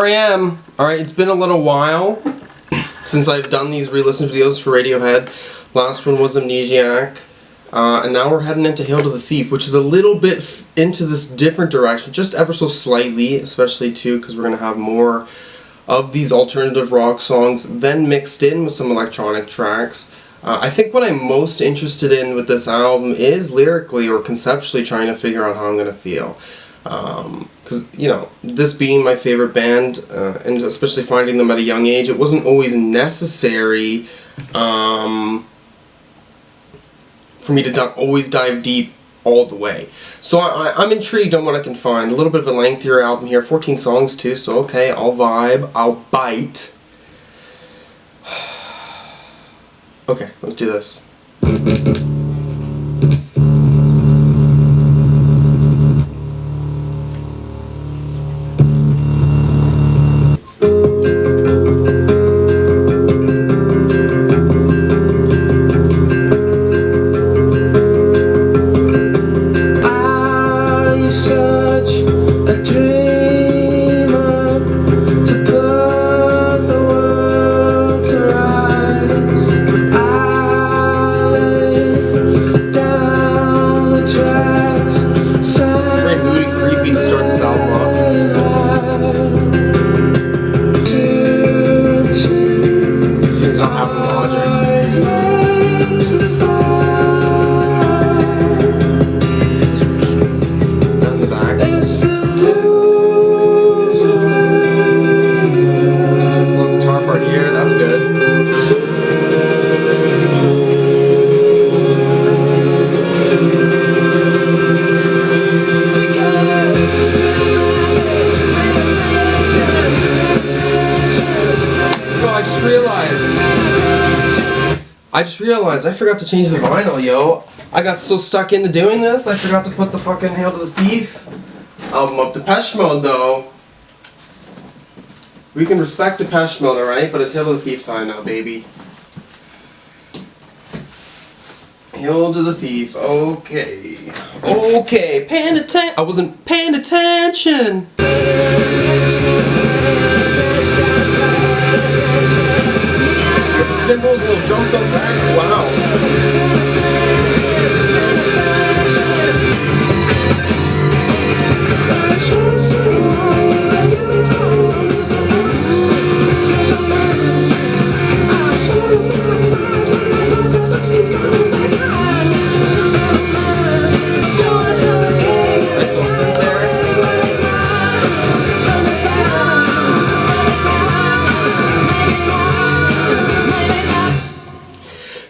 Here I am. Alright, it's been a little while since I've done these re-listen videos for Radiohead. Last one was Amnesiac. And now we're heading into Hail to the Thief, which is a little bit into this different direction, just ever so slightly, especially too, because we're going to have more of these alternative rock songs, then mixed in with some electronic tracks. I think what I'm most interested in with this album is lyrically or conceptually trying to figure out how I'm going to feel. Because, you know, this being my favorite band, and especially finding them at a young age, it wasn't always necessary for me to always dive deep all the way. So I'm intrigued on what I can find. A little bit of a lengthier album here, 14 songs too, so okay, I'll vibe, I'll bite. Okay, let's do this. I just realized I forgot to change the vinyl, yo. I got so stuck into doing this, I forgot to put the fucking Hail to the Thief album up. Depeche Mode, though. We can respect Depeche Mode, alright? But it's Hail to the Thief time now, baby. Hail to the Thief, okay. Okay, paying attention. I wasn't paying attention. Cymbals, a little drum fill back. Wow.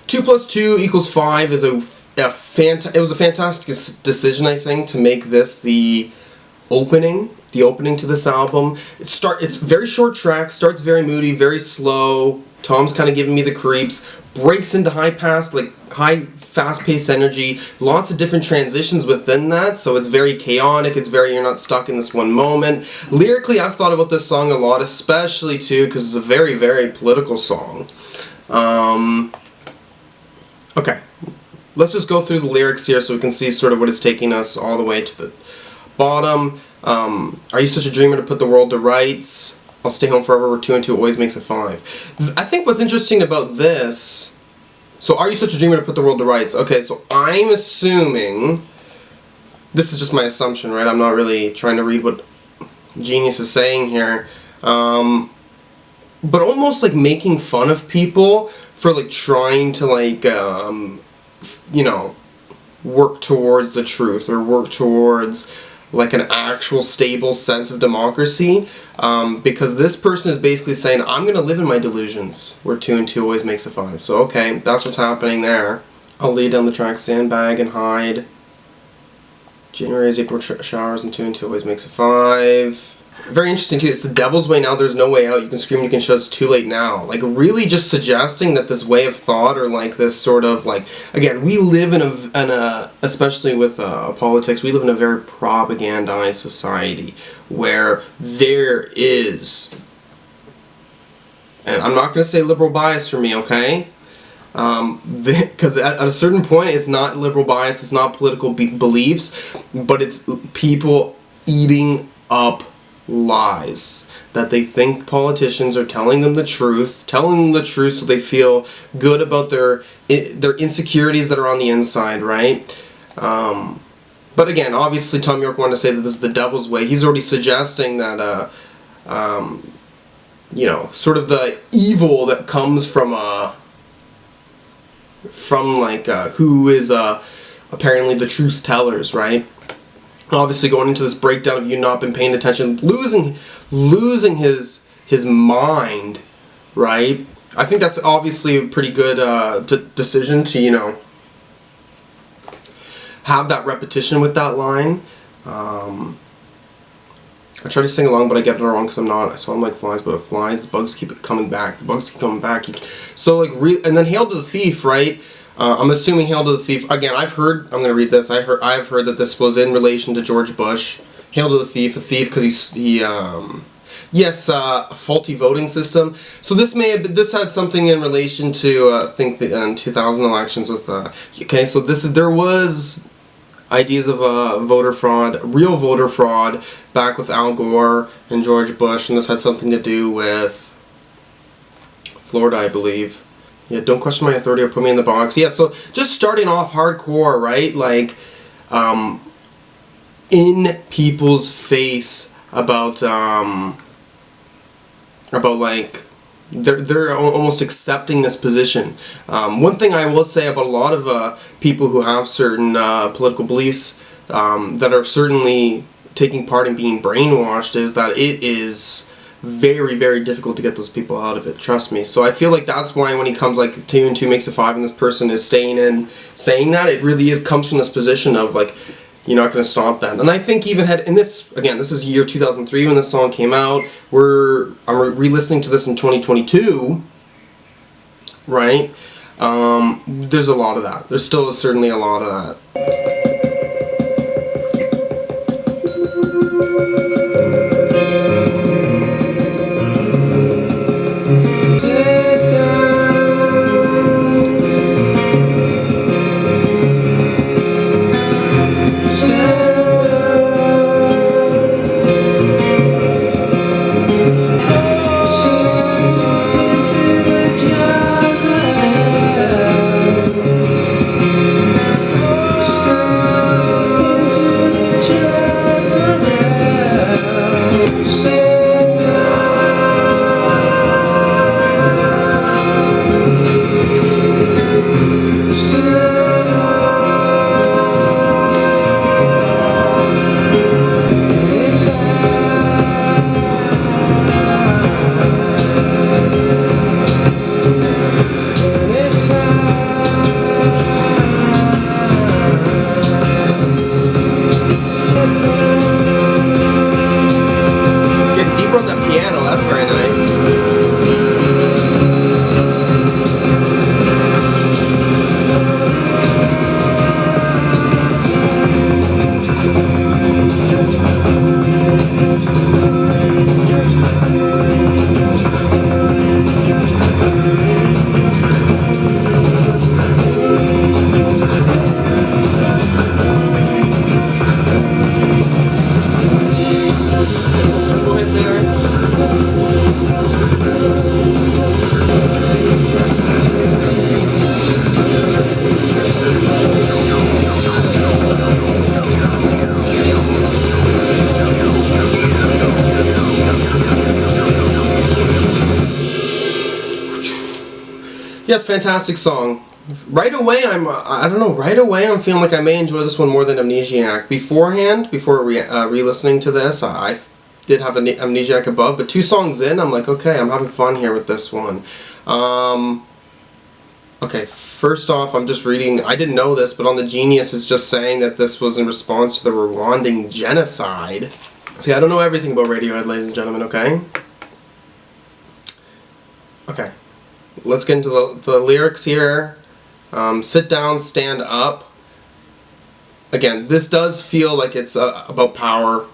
2 + 2 = 5 is it was a fantastic decision, I think, to make this the opening to this album. It's very short track, starts very moody, very slow. Tom's kind of giving me the creeps, breaks into high fast-paced energy, lots of different transitions within that, so it's very chaotic, you're not stuck in this one moment. Lyrically, I've thought about this song a lot, especially too, because it's a very, very political song. Okay, let's just go through the lyrics here so we can see sort of what is taking us all the way to the bottom. Are you such a dreamer to put the world to rights? I'll stay home forever, where 2 and 2 always makes a 5. I think what's interesting about this, so are you such a dreamer to put the world to rights? Okay, so I'm assuming, this is just my assumption, right? I'm not really trying to read what Genius is saying here. But almost like making fun of people for like trying to like, you know, work towards the truth or work towards like an actual stable sense of democracy. Because this person is basically saying, I'm going to live in my delusions, where 2 and 2 always makes a 5. So okay, that's what's happening there. I'll lay down the track, sandbag and hide. January is April showers and 2 and 2 always makes a 5. Very interesting too, it's the devil's way now, there's no way out, you can scream, you can shout, it's too late now. Like really just suggesting that this way of thought, or like this sort of like, again, we live in a especially with politics, we live in a very propagandized society where there is, and I'm not going to say liberal bias for me, okay? Because at a certain point it's not liberal bias, it's not political beliefs, but it's people eating up lies. that they think politicians are telling them the truth so they feel good about their insecurities that are on the inside, right? But again, obviously Tom York wanted to say that this is the devil's way. He's already suggesting that, you know, sort of the evil that comes from like who is apparently the truth tellers, right? Obviously going into this breakdown of you not been paying attention, losing his mind, right? I think that's obviously a pretty good decision to, you know, have that repetition with that line. I try to sing along, but I get it wrong because I'm not. So I'm like flies, but it flies. The bugs keep coming back. The bugs keep coming back. So like, and then Hail to the Thief, right? I'm assuming Hail to the Thief. Again, I've heard. I'm gonna read this. I've heard that this was in relation to George Bush. Hail to the Thief, a thief because yes, faulty voting system. So this had something in relation to I think the 2000 elections with okay. So there was ideas of voter fraud, real voter fraud, back with Al Gore and George Bush, and this had something to do with Florida, I believe. Yeah, don't question my authority or put me in the box. Yeah, so just starting off hardcore, right? Like, in people's face about like, they're almost accepting this position. One thing I will say about a lot of people who have certain political beliefs that are certainly taking part in being brainwashed is that it is very, very difficult to get those people out of it. Trust me. So I feel like that's why when he comes like 2 and 2 makes a 5 and this person is staying in saying that, it really comes from this position of like, you're not going to stop that. And I think even in this, again, this is year 2003 when this song came out. I'm re-listening to this in 2022, right? There's a lot of that. There's still certainly a lot of that. Yes, fantastic song. Right away, I don't know, right away I'm feeling like I may enjoy this one more than Amnesiac. Before re-listening to this, I did have Amnesiac above, but 2 songs in, I'm like, okay, I'm having fun here with this one. Okay, first off, I'm just reading, I didn't know this, but on the Genius it's just saying that this was in response to the Rwandan genocide. See, I don't know everything about Radiohead, ladies and gentlemen, okay? Okay. Let's get into the lyrics here. Sit down, stand up. Again, this does feel like it's about power.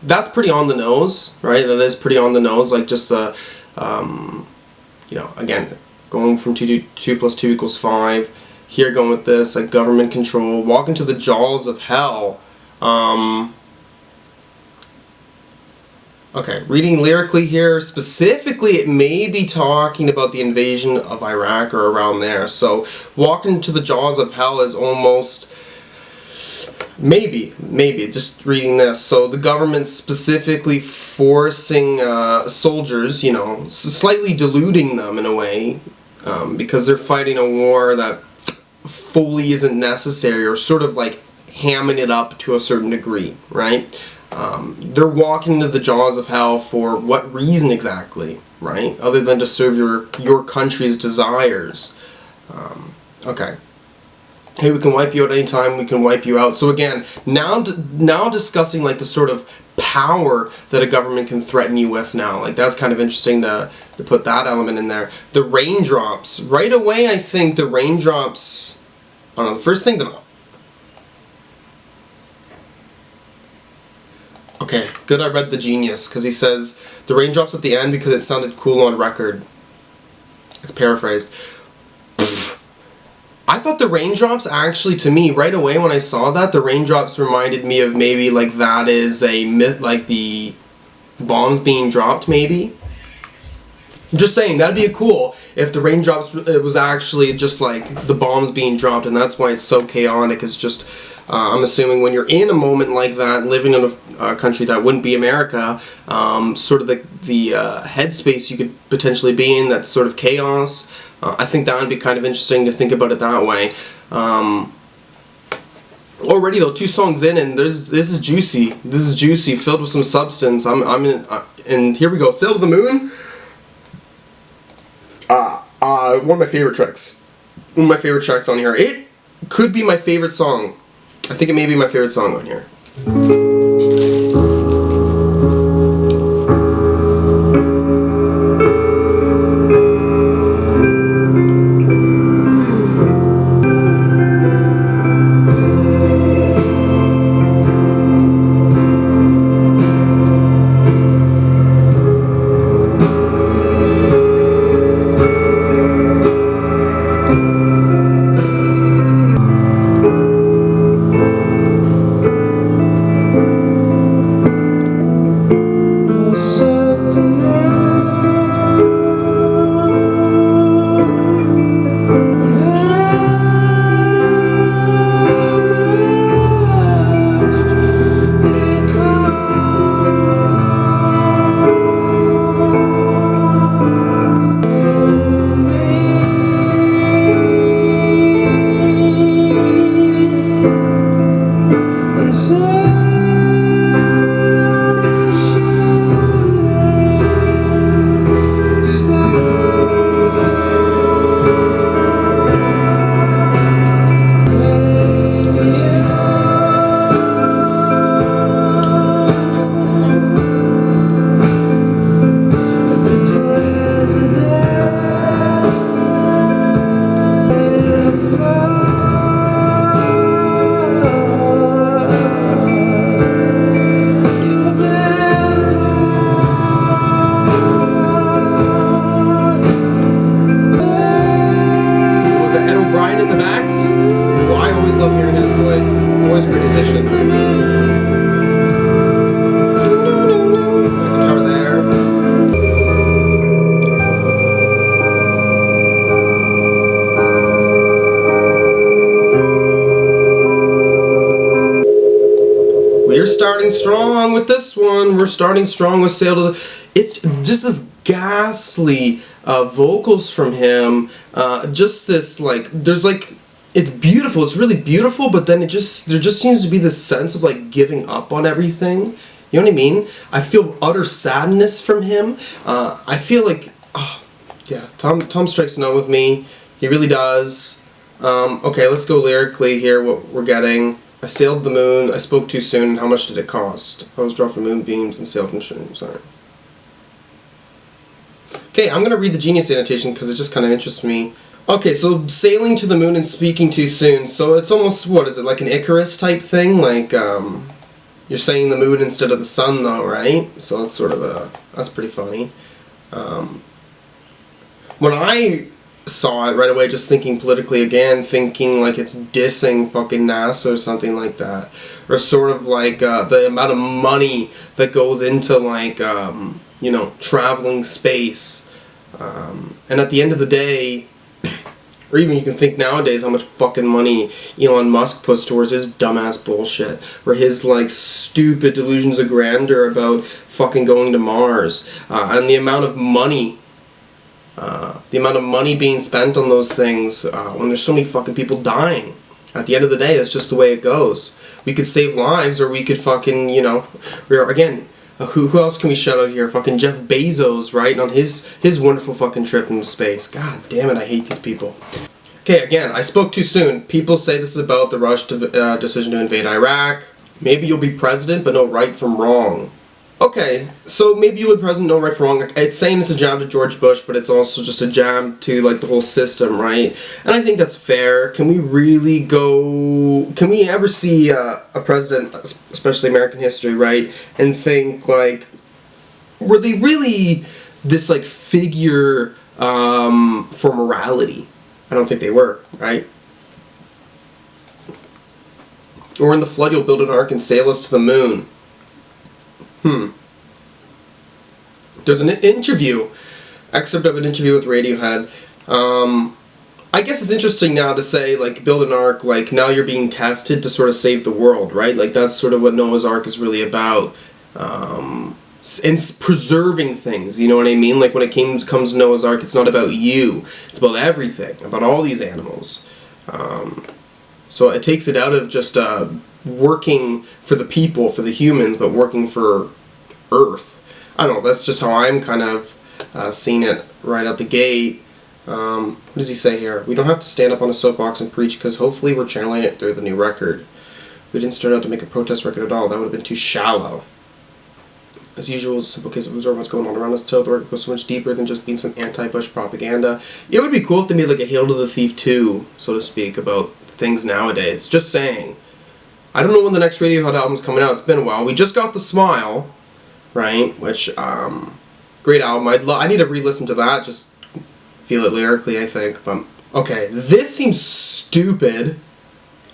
That's pretty on the nose, right? That is pretty on the nose, like just the, you know, again, going from 2 plus 2 equals 5. Here going with this, like government control. Walk into the jaws of hell. Okay, reading lyrically here, specifically it may be talking about the invasion of Iraq or around there. So, walk into the jaws of hell is almost, maybe, just reading this. So, the government specifically forcing soldiers, you know, slightly deluding them in a way, because they're fighting a war that fully isn't necessary, or sort of like hamming it up to a certain degree, right? They're walking into the jaws of hell for what reason exactly, right? Other than to serve your country's desires. Okay. Hey, we can wipe you out anytime, we can wipe you out. So again, now discussing like the sort of power that a government can threaten you with now. Like that's kind of interesting to put that element in there. The raindrops. Right away I think the raindrops, I don't know, the first thing that... Okay, good I read the genius, because he says the raindrops at the end because it sounded cool on record. It's paraphrased. I thought the raindrops actually, to me, right away when I saw that, the raindrops reminded me of maybe like that is a myth, like the bombs being dropped maybe. I'm just saying, that'd be cool if the raindrops, it was actually just like the bombs being dropped, and that's why it's so chaotic. It's just, I'm assuming when you're in a moment like that, living in a country that wouldn't be America, sort of the headspace you could potentially be in, that's sort of chaos. I think that would be kind of interesting to think about it that way. Already though, 2 songs in, and this is juicy. This is juicy, filled with some substance. I'm in, and here we go. Sail to the Moon. One of my favorite tracks. One of my favorite tracks on here. It could be my favorite song. I think it may be my favorite song on here. We're starting strong with this one. We're starting strong with Sail to the... It's just this ghastly vocals from him. Just this, like, there's like... It's beautiful. It's really beautiful, but then there just seems to be this sense of, like, giving up on everything. You know what I mean? I feel utter sadness from him. I feel like... Oh, yeah, Tom strikes a note with me. He really does. Okay, let's go lyrically here, what we're getting. I sailed the moon, I spoke too soon, how much did it cost? I was dropped from moonbeams and sailed from shooting, sorry. Okay, I'm going to read the Genius annotation because it just kind of interests me. Okay, so sailing to the moon and speaking too soon, so it's almost, what is it, like an Icarus type thing? Like, you're saying the moon instead of the sun though, right? So that's sort of that's pretty funny. When I saw it right away, just thinking politically again, thinking like it's dissing fucking NASA or something like that, or sort of like the amount of money that goes into like you know, traveling space, and at the end of the day, or even you can think nowadays how much fucking money Elon Musk puts towards his dumbass bullshit, or his like stupid delusions of grandeur about fucking going to Mars, and the amount of money being spent on those things when there's so many fucking people dying. At the end of the day, that's just the way it goes. We could save lives, or we could fucking, you know, again, who else can we shout out here? Fucking Jeff Bezos, right? On his wonderful fucking trip into space. God damn it, I hate these people. Okay, again, I spoke too soon. People say this is about the Russian decision to invade Iraq. Maybe you'll be president, but know right from wrong. Okay, so maybe you would president know right from wrong. It's saying it's a jab to George Bush, but it's also just a jab to like the whole system, right? And I think that's fair. Can we really go? Can we ever see a president, especially American history, right, and think like, were they really this like figure for morality? I don't think they were, right? Or in the flood, you'll build an ark and sail us to the moon. There's an excerpt of an interview with Radiohead. I guess it's interesting now to say, like, build an ark, like, now you're being tested to sort of save the world, right? Like, that's sort of what Noah's Ark is really about. And preserving things, you know what I mean? Like, when it comes to Noah's Ark, it's not about you. It's about everything, about all these animals. So it takes it out of just working for the people, for the humans, but working for Earth. I don't know, that's just how I'm kind of seeing it right out the gate. What does he say here? We don't have to stand up on a soapbox and preach, because hopefully we're channeling it through the new record. We didn't start out to make a protest record at all. That would have been too shallow. As usual, it's a simple case of observing what's going on around us until the record goes so much deeper than just being some anti-Bush propaganda. It would be cool if they made like a Hail to the Thief 2, so to speak, about things nowadays. Just saying. I don't know when the next Radiohead album's coming out. It's been a while. We just got The Smile, right? Which, great album. I need to re-listen to that, just feel it lyrically, I think. But okay, this seems stupid.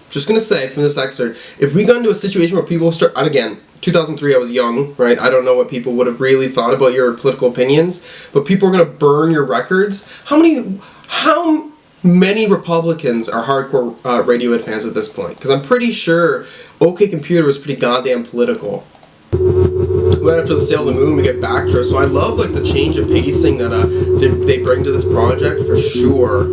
Just gonna say from this excerpt, if we got into a situation where people start, and again, 2003 I was young, right? I don't know what people would have really thought about your political opinions, but people are gonna burn your records. How many Republicans are hardcore Radiohead fans at this point? Because I'm pretty sure OK Computer was pretty goddamn political. Right after the Sail to the Moon, we get Backdrifts. So I love like the change of pacing that they bring to this project for sure.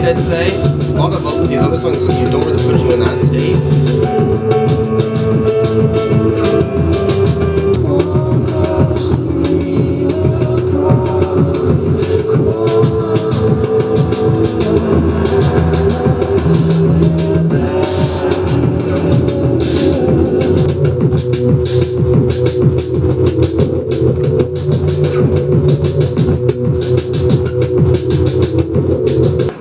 I'd say. A lot of these other songs don't really put you in that state.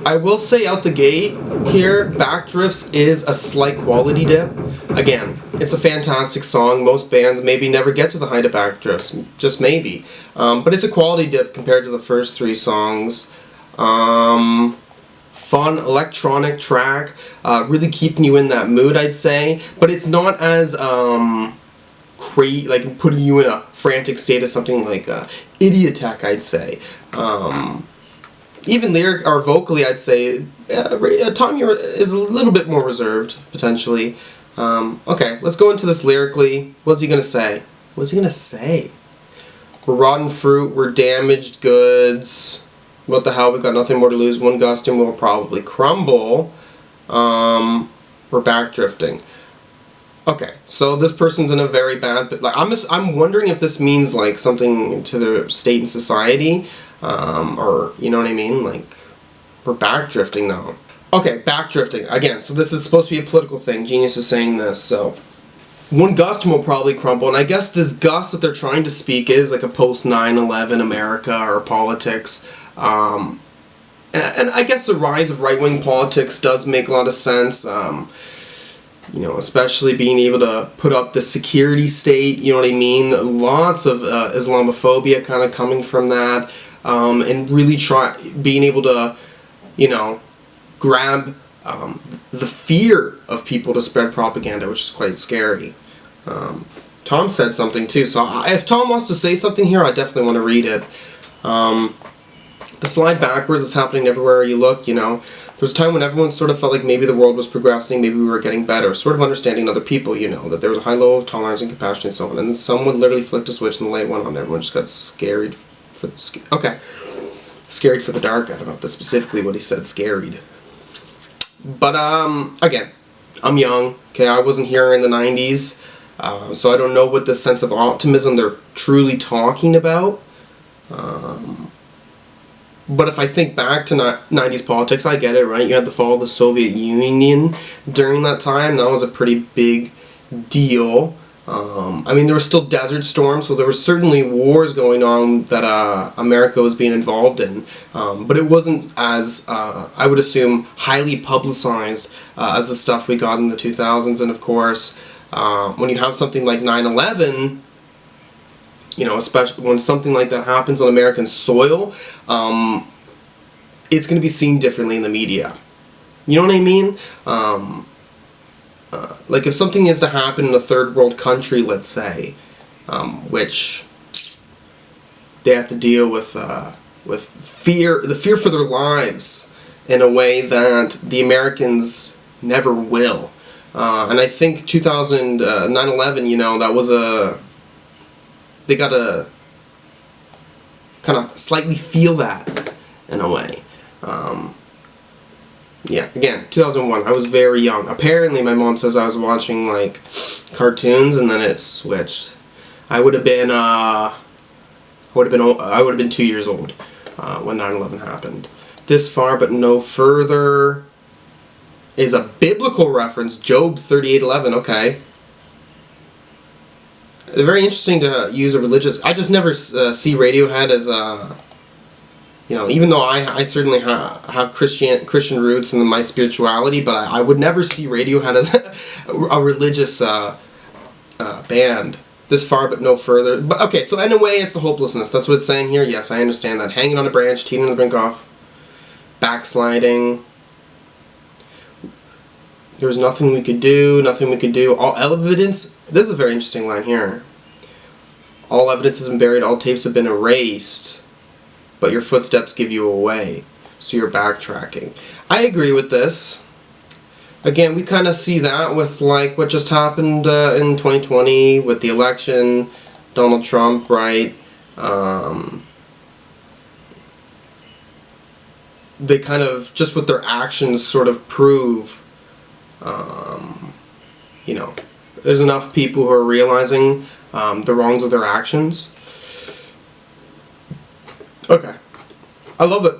I will say out the gate here, Backdrifts is a slight quality dip. Again, It's a fantastic song. Most bands maybe never get to the height of Backdrifts, just maybe. But it's a quality dip compared to the first 3 songs. Fun electronic track, really keeping you in that mood, I'd say. But it's not as crazy, like putting you in a frantic state as something like Idioteque, I'd say. Even lyric or vocally, I'd say Tommy is a little bit more reserved, potentially. Okay, let's go into this lyrically. What's he gonna say? What's he gonna say? We're rotten fruit, we're damaged goods. What the hell, we've got nothing more to lose. One gust and we'll probably crumble. We're backdrifting. Okay, so this person's in a very bad... Like, I'm wondering if this means, like, something to their state and society. Or, you know what I mean? Like, we're backdrifting now. Okay, backdrifting. Again, so this is supposed to be a political thing. Genius is saying this, so... One gust will probably crumble, and I guess this gust that they're trying to speak is like a post-9/11 America or politics. And I guess the rise of right-wing politics does make a lot of sense. You know, especially being able to put up the security state, you know what I mean? Lots of Islamophobia kind of coming from that. And really being able to, you know, grab the fear of people to spread propaganda, which is quite scary. Tom said something too, so if Tom wants to say something here, I definitely want to read it. The slide backwards is happening everywhere you look, you know. There was a time when everyone sort of felt like maybe the world was progressing, maybe we were getting better, sort of understanding other people, you know, that there was a high level of tolerance and compassion and so on, and then someone literally flicked a switch and the light went on, everyone just got scared for scared for the dark. I don't know if that's specifically what he said, scared. But, again, I'm young, okay, I wasn't here in the 90s, so I don't know what this sense of optimism they're truly talking about. But if I think back to 90s politics, I get it, right? You had the fall of the Soviet Union during that time. That was a pretty big deal. I mean, there were still desert storms, so there were certainly wars going on that America was being involved in. But it wasn't as, I would assume, highly publicized as the stuff we got in the 2000s. And of course, when you have something like 9/11, you know, especially when something like that happens on American soil, it's going to be seen differently in the media. You know what I mean? Like if something is to happen in a third world country, let's say, which they have to deal with fear, the fear for their lives in a way that the Americans never will. And I think 9/11, you know, that was they got to kind of slightly feel that in a way. Yeah, again, 2001, I was very young. Apparently, my mom says I was watching, like, cartoons, and then it switched. I would have been 2 years old when 9/11 happened. This far but no further is a biblical reference, Job 38:11, okay. Very interesting to use a religious... I just never see Radiohead as a... You know, even though I certainly have Christian roots in my spirituality, but I would never see Radiohead as a religious band. This far but no further. But okay, so in a way, it's the hopelessness. That's what it's saying here. Yes, I understand that. Hanging on a branch, teetering the brink off, backsliding. There's nothing we could do, nothing we could do. All evidence... This is a very interesting line here. All evidence has been buried, all tapes have been erased, but your footsteps give you away, so you're backtracking. I agree with this. Again, we kind of see that with like what just happened in 2020 with the election, Donald Trump, right? They kind of, just with their actions, sort of prove, you know, there's enough people who are realizing the wrongs of their actions. Okay. I love it.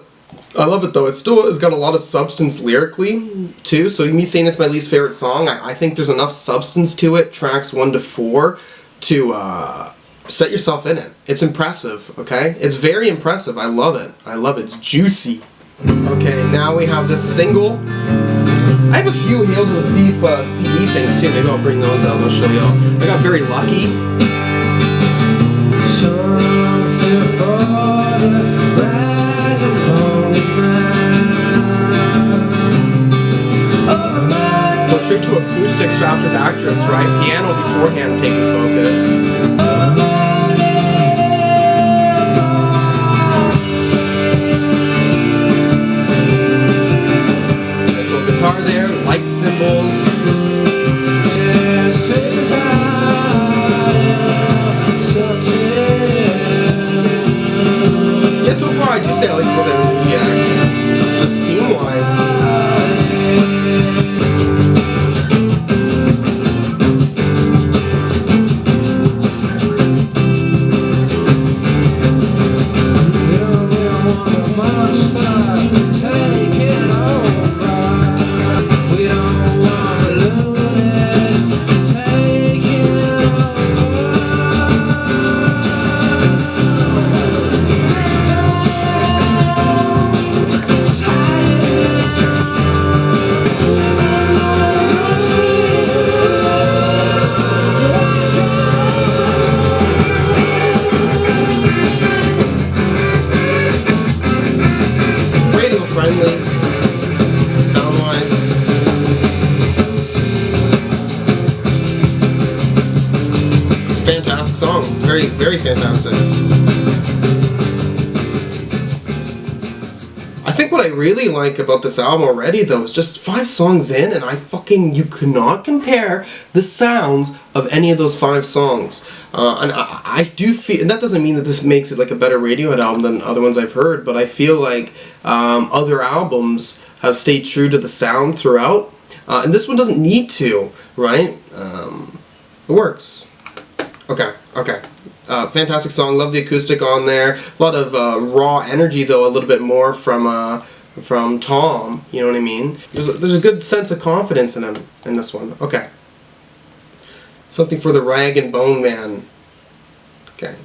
I love it though. It still has got a lot of substance lyrically too. So me saying it's my least favorite song, I think there's enough substance to it, tracks 1 to 4, to set yourself in it. It's impressive, okay? It's very impressive. I love it. I love it. It's juicy. Okay, now we have this single. I have a few Hail to the Thief CD things too. Maybe I'll bring those out and I'll show y'all. I got very lucky. Go straight to acoustics after Backdrifts, right? Piano beforehand taking focus. Guitar there, light cymbals. Yeah, so far I do say I like to go there Jack. Just theme wise. Fantastic song. It's very, very fantastic. I think what I really like about this album already, though, is just 5 songs in, and you cannot compare the sounds of any of those 5 songs. And I do feel, and that doesn't mean that this makes it like a better Radiohead album than other ones I've heard, but I feel like other albums have stayed true to the sound throughout, and this one doesn't need to, right? It works. Okay. Fantastic song. Love the acoustic on there. A lot of raw energy, though, a little bit more from Tom. You know what I mean? There's a good sense of confidence in him in this one. Okay. Something for the Rag and Bone Man. Okay.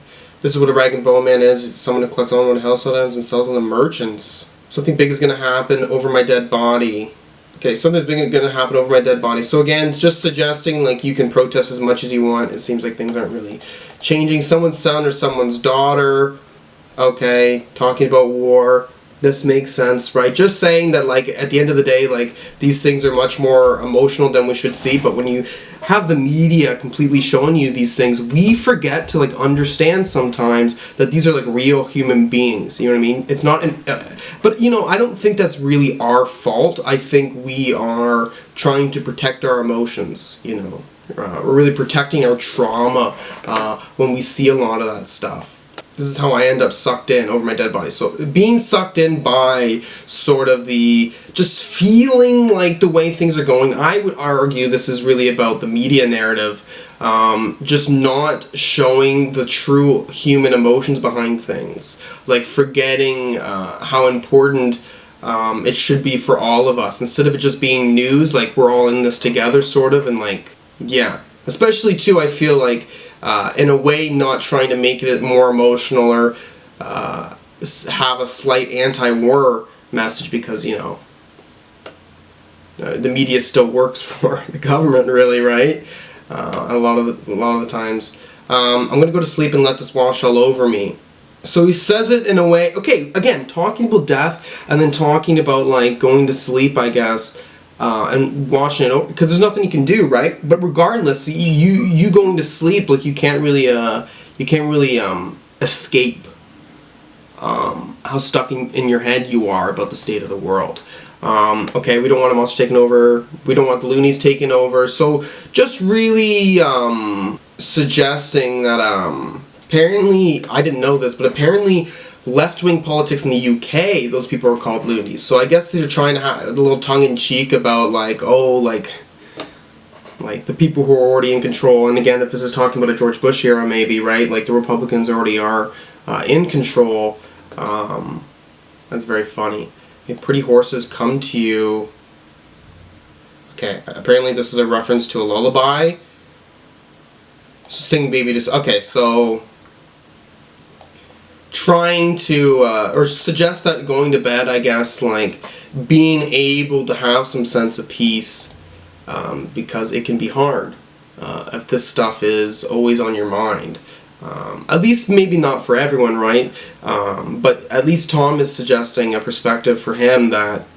This is what a Rag and Bone Man is. It's someone who collects unwanted household items and sells them to merchants. Something big is going to happen over my dead body. Okay, something's big going to happen over my dead body. So again, it's just suggesting like you can protest as much as you want. It seems like things aren't really changing. Someone's son or someone's daughter. Okay, talking about war. This makes sense, right? Just saying that, like, at the end of the day, like, these things are much more emotional than we should see. But when you have the media completely showing you these things, we forget to, like, understand sometimes that these are, like, real human beings. You know what I mean? It's not but, you know, I don't think that's really our fault. I think we are trying to protect our emotions, you know. We're really protecting our trauma when we see a lot of that stuff. This is how I end up sucked in over my dead body. So being sucked in by sort of the just feeling like the way things are going, I would argue this is really about the media narrative, just not showing the true human emotions behind things, like forgetting how important it should be for all of us, instead of it just being news, like we're all in this together sort of, and like, yeah. Especially too, I feel like in a way not trying to make it more emotional or have a slight anti-war message, because, you know, the media still works for the government, really, right? A lot of the times. I'm gonna go to sleep and let this wash all over me. So he says it in a way, okay, again, talking about death and then talking about like going to sleep, I guess. And watching it over, because there's nothing you can do, right? But regardless, you going to sleep, like you can't really escape how stuck in your head you are about the state of the world. Okay, we don't want a monster taking over. We don't want the loonies taking over. So just really suggesting that apparently, I didn't know this, but apparently left-wing politics in the UK, those people are called loonies. So I guess they're trying to have a little tongue-in-cheek about like, oh, like the people who are already in control. And again, if this is talking about a George Bush era, maybe, right? Like the Republicans already are in control. That's very funny. Okay, pretty horses come to you. Okay, apparently this is a reference to a lullaby. Sing baby just, okay, so trying to, or suggest that going to bed, I guess, like, being able to have some sense of peace, because it can be hard if this stuff is always on your mind. At least maybe not for everyone, right? But at least Tom is suggesting a perspective for him that,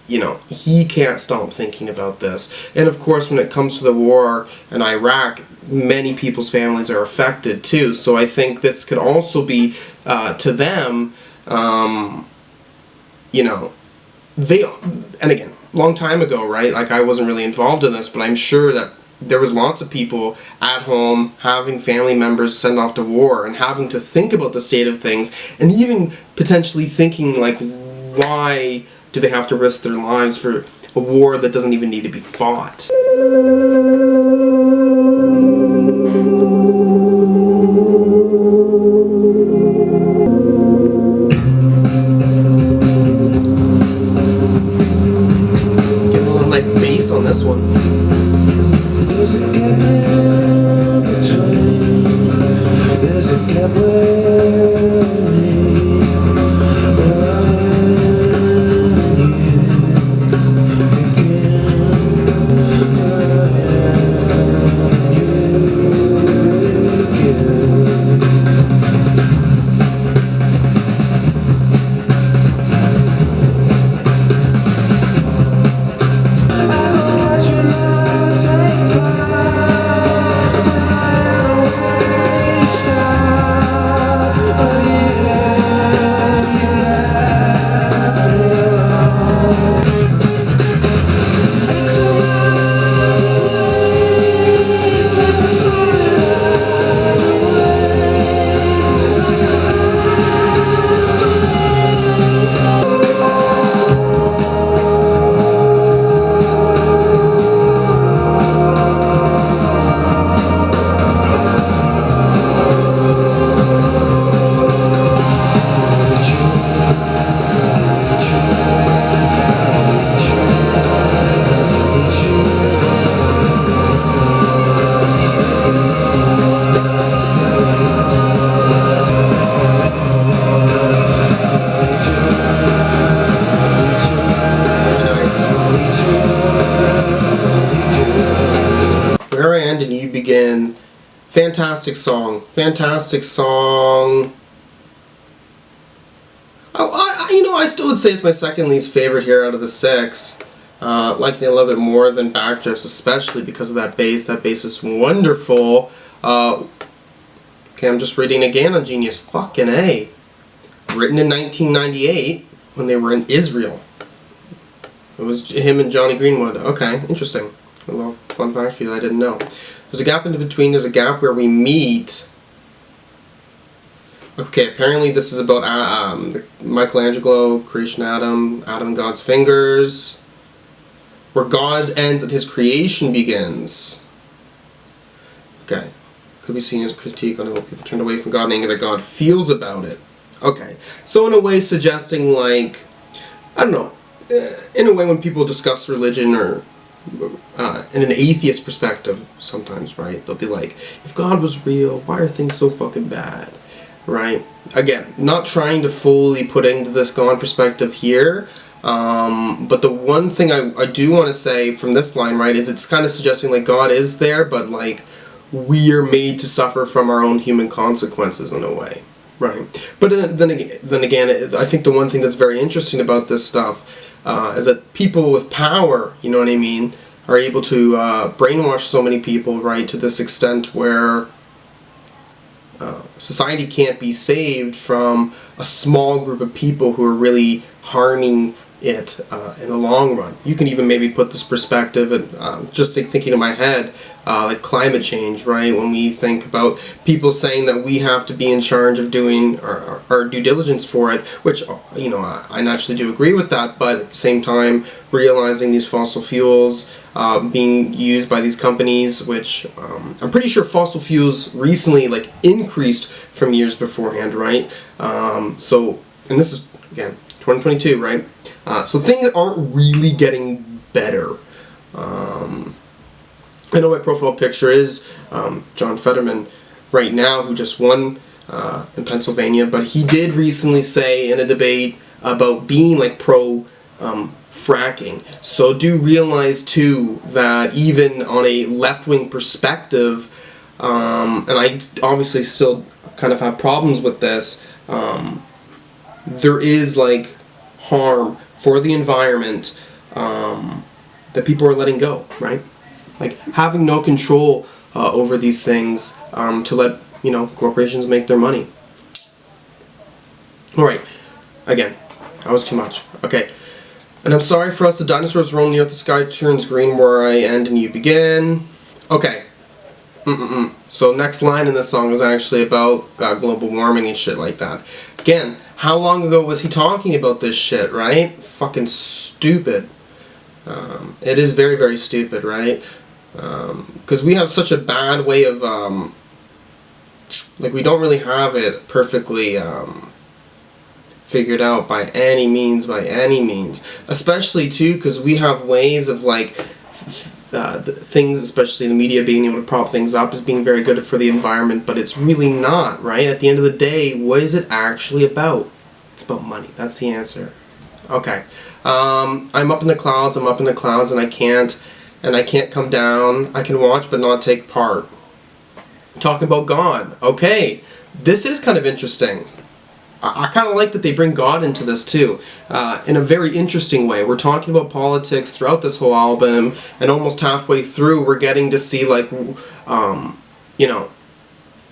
you know, he can't stop thinking about this. And of course, when it comes to the war in Iraq, many people's families are affected too. So I think this could also be, to them, you know, and again, long time ago, right? Like, I wasn't really involved in this, but I'm sure that there was lots of people at home having family members sent off to war and having to think about the state of things, and even potentially thinking, like, why do they have to risk their lives for a war that doesn't even need to be fought? Get a little nice bass on this one. There's a gap And you begin. Fantastic song. Fantastic song. I still would say it's my second least favorite here out of the 6. Liking it a little bit more than Backdrifts, especially because of that bass. That bass is wonderful. Okay, I'm just reading again on Genius. Fucking A. Written in 1998 when they were in Israel. It was him and Johnny Greenwood. Okay, interesting. A little fun fact for you that I didn't know. There's a gap in between. There's a gap where we meet. Okay, apparently this is about Michelangelo, creation Adam and God's fingers. Where God ends and his creation begins. Okay. Could be seen as critique on how people turned away from God and anger that God feels about it. Okay. So in a way suggesting, like, I don't know, in a way when people discuss religion or in an atheist perspective sometimes, right, they'll be like, if God was real, why are things so fucking bad? Right? Again, not trying to fully put into this God perspective here, but the one thing I do want to say from this line, right, is it's kind of suggesting like God is there, but like we are made to suffer from our own human consequences in a way, right? But then again, I think the one thing that's very interesting about this stuff is that people with power, you know what I mean, are able to brainwash so many people, right, to this extent where society can't be saved from a small group of people who are really harming it in the long run. You can even maybe put this perspective and just thinking in my head, like climate change, right? When we think about people saying that we have to be in charge of doing our due diligence for it, which, you know, I naturally do agree with that, but at the same time, realizing these fossil fuels being used by these companies, which I'm pretty sure fossil fuels recently like increased from years beforehand, right? So, and this is, again, 2022, right? So things aren't really getting better. I know my profile picture is John Fetterman right now, who just won in Pennsylvania, but he did recently say in a debate about being like pro fracking. So do realize too that even on a left-wing perspective, and I obviously still kind of have problems with this, there is like harm for the environment that people are letting go, right? Like having no control over these things to let, you know, corporations make their money. Alright, again, that was too much. Okay, and I'm sorry for us, the dinosaurs roam the earth, the sky turns green where I end and you begin. Okay. So next line in this song is actually about global warming and shit like that. Again, how long ago was he talking about this shit, right? Fucking stupid. It is very, very stupid, right? Because we have such a bad way of, like, we don't really have it perfectly figured out by any means, especially too because we have ways of like things, especially the media being able to prop things up as being very good for the environment, but it's really not, right? At the end of the day, what is it actually about? It's about money. That's the answer. Okay. I'm up in the clouds, and I can't come down. I can watch but not take part. Talking about God. Okay. This is kind of interesting. I kind of like that they bring God into this too, in a very interesting way. We're talking about politics throughout this whole album, and almost halfway through we're getting to see like, you know,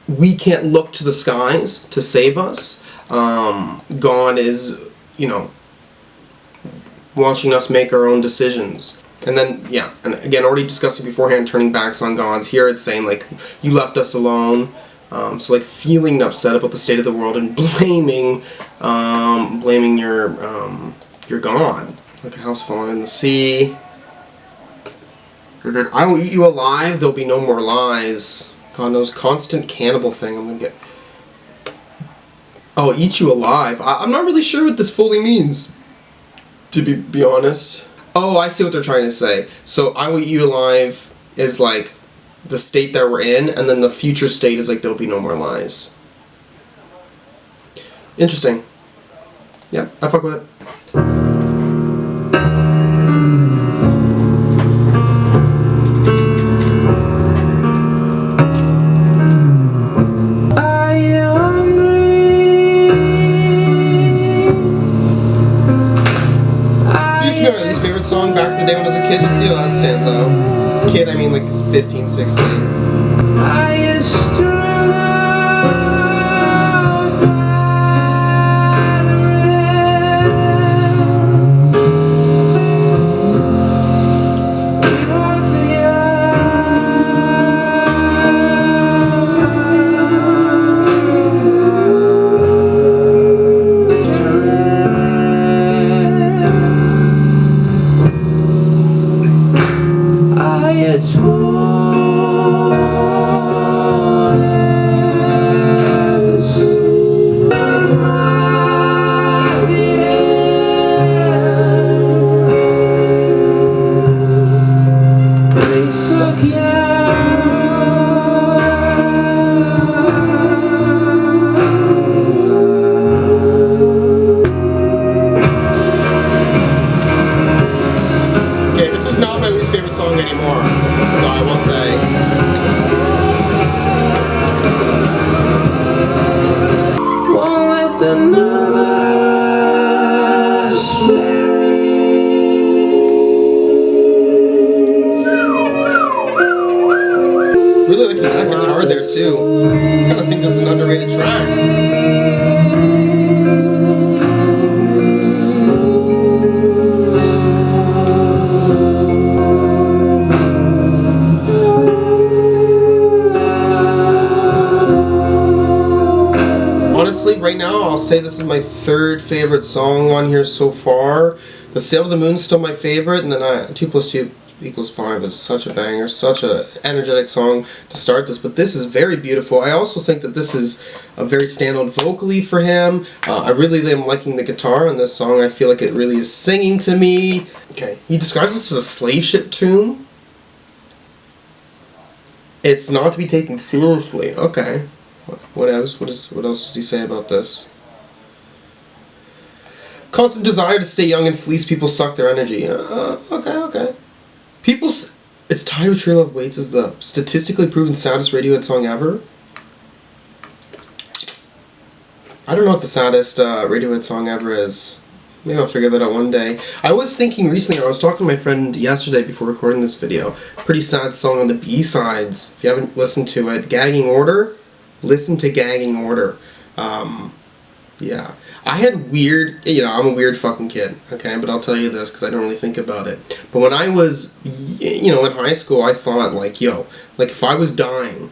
we can't look to the skies to save us. God is, you know, watching us make our own decisions. And then, yeah, and again, already discussing beforehand, turning backs on gods. Here it's saying like, you left us alone. So like feeling upset about the state of the world and blaming your God, like a house falling in the sea. And then I will eat you alive. There'll be no more lies. God knows, constant cannibal thing. I'm gonna get. I'll eat you alive. I'm not really sure what this fully means, to be honest. Oh, I see what they're trying to say. So I will eat you alive is like the state that we're in, and then the future state is like there'll be no more lies. Interesting. Yeah, I fuck with it. It used to be my least favorite song back in the day when I was a kid. To see how that stands out. Kid, I mean like 15, 16. I used to really liking that guitar there too. I kind of think this is an underrated track. Honestly, right now, I'll say this is my third favorite song on here so far. The Sail to the Moon is still my favorite, and then 2 + 2 = 5 is such a banger, such an energetic song to start this, but this is very beautiful. I also think that this is a very standout vocally for him. I really am liking the guitar on this song. I feel like it really is singing to me. Okay, he describes this as a slave ship tune. It's not to be taken seriously. Okay. What else? What else does he say about this? Constant desire to stay young and fleece people, suck their energy. Okay. It's tied with True Love Waits as the statistically proven saddest Radiohead song ever. I don't know what the saddest Radiohead song ever is. Maybe I'll figure that out one day. I was thinking recently, I was talking to my friend yesterday before recording this video. Pretty sad song on the B-sides. If you haven't listened to it, Gagging Order. Listen to Gagging Order. Yeah. I had weird, I'm a weird fucking kid, okay? But I'll tell you this because I don't really think about it. But when I was, in high school, I thought, like, if I was dying,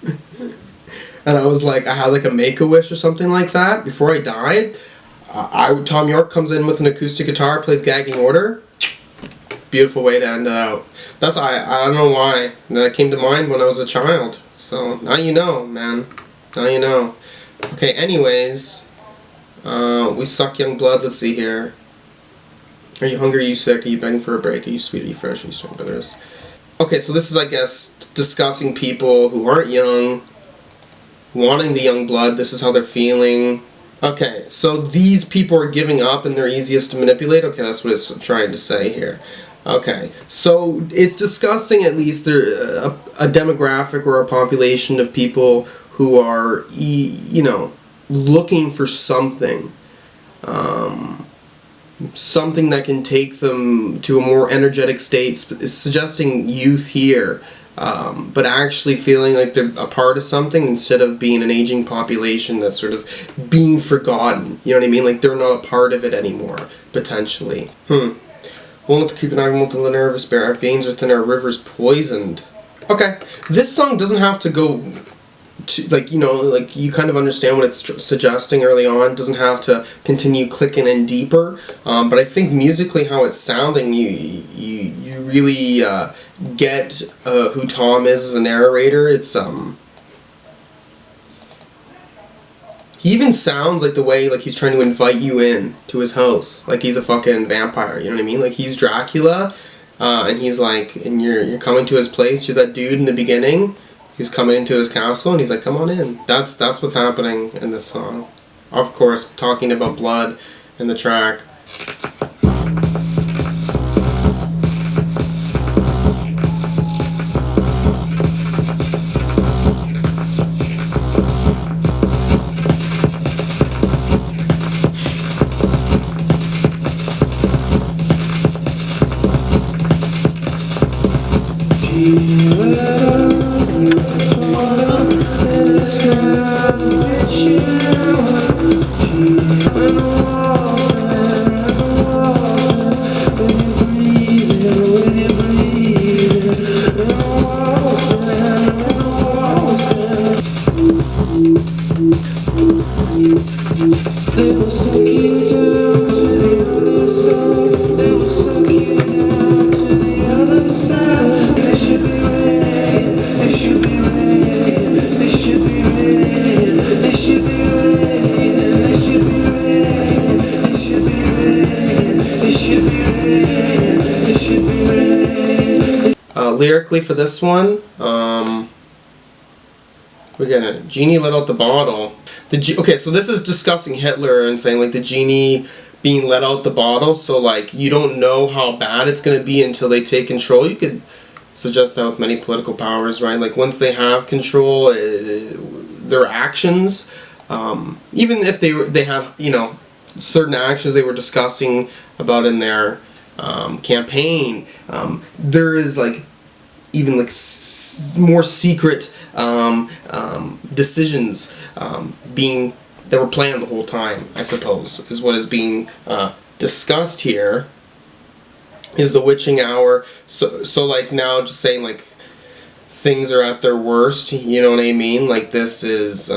and I was like, I had like a Make-A-Wish or something like that before I died, Tom York comes in with an acoustic guitar, plays Gagging Order. Beautiful way to end it out. I don't know why that came to mind when I was a child. So now you know, man. Now you know. Okay, anyways, we suck young blood. Let's see here. Are you hungry? Are you sick? Are you begging for a break? Are you sweet? Are you fresh? Are you strong brothers? Okay, so this is, I guess, discussing people who aren't young, wanting the young blood. This is how they're feeling. Okay, so these people are giving up and they're easiest to manipulate. Okay, that's what it's trying to say here. Okay, so it's discussing at least a demographic or a population of people who are, looking for something. Something that can take them to a more energetic state, suggesting youth here, but actually feeling like they're a part of something instead of being an aging population that's sort of being forgotten. You know what I mean? Like they're not a part of it anymore, potentially. Won't to keep an eye on the nervous bear. Our veins are thin, our rivers poisoned. Okay, this song doesn't have to go to, you kind of understand what it's suggesting early on. It doesn't have to continue clicking in deeper. But I think musically how it's sounding, you really get who Tom is as a narrator. It's he even sounds like the way he's trying to invite you in to his house, like he's a fucking vampire. You know what I mean? Like he's Dracula, and he's like, and you're coming to his place. You're that dude in the beginning who's coming into his castle, and he's like, come on in. That's what's happening in this song. Of course, talking about blood in the track. Lyrically for this one, we're gonna genie let out the bottle. Okay, so this is discussing Hitler and saying the genie being let out the bottle. So you don't know how bad it's gonna be until they take control. You could suggest that with many political powers, right? Once they have control, their actions, even if they have certain actions they were discussing about in their campaign, there is even more secret decisions that were planned the whole time, I suppose, is what is being discussed here. Is the witching hour. So now just saying things are at their worst, you know what I mean? This is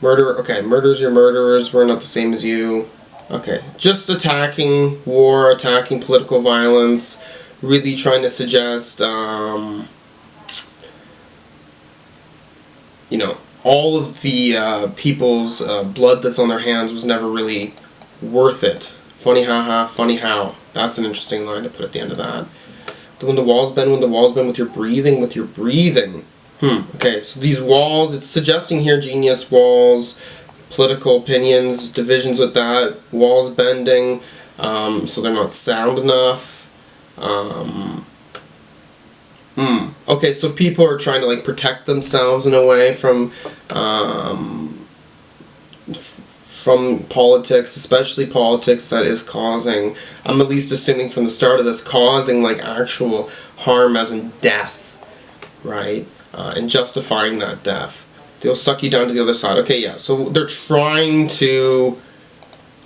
murder. Okay, murderers, your murderers, we're not the same as you. Okay, just attacking war, attacking political violence, really trying to suggest, all of the people's blood that's on their hands was never really worth it. Funny haha, funny how. That's an interesting line to put at the end of that. When the walls bend, with your breathing. Okay, so these walls, it's suggesting here genius walls, political opinions, divisions with that, walls bending, so they're not sound enough. Okay, so people are trying to like protect themselves in a way from politics, especially politics that is causing, I'm at least assuming from the start of this, causing like actual harm as in death, right? And justifying that death. They'll suck you down to the other side. Okay, yeah, so they're trying to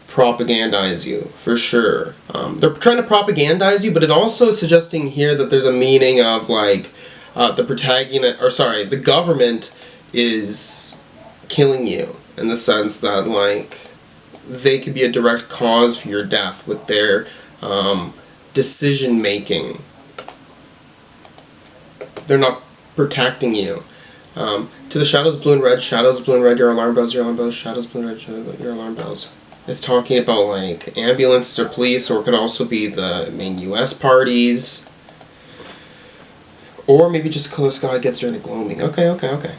propagandize you, for sure. They're trying to propagandize you, but it also is suggesting here that there's a meaning of like, the government is killing you, in the sense that like they could be a direct cause for your death with their decision making. They're not protecting you. To the shadows blue and red, your alarm bells, shadows blue and red, your alarm bells. It's talking about like ambulances or police, or it could also be the main US parties. Or maybe just the sky gets during the gloaming. Okay.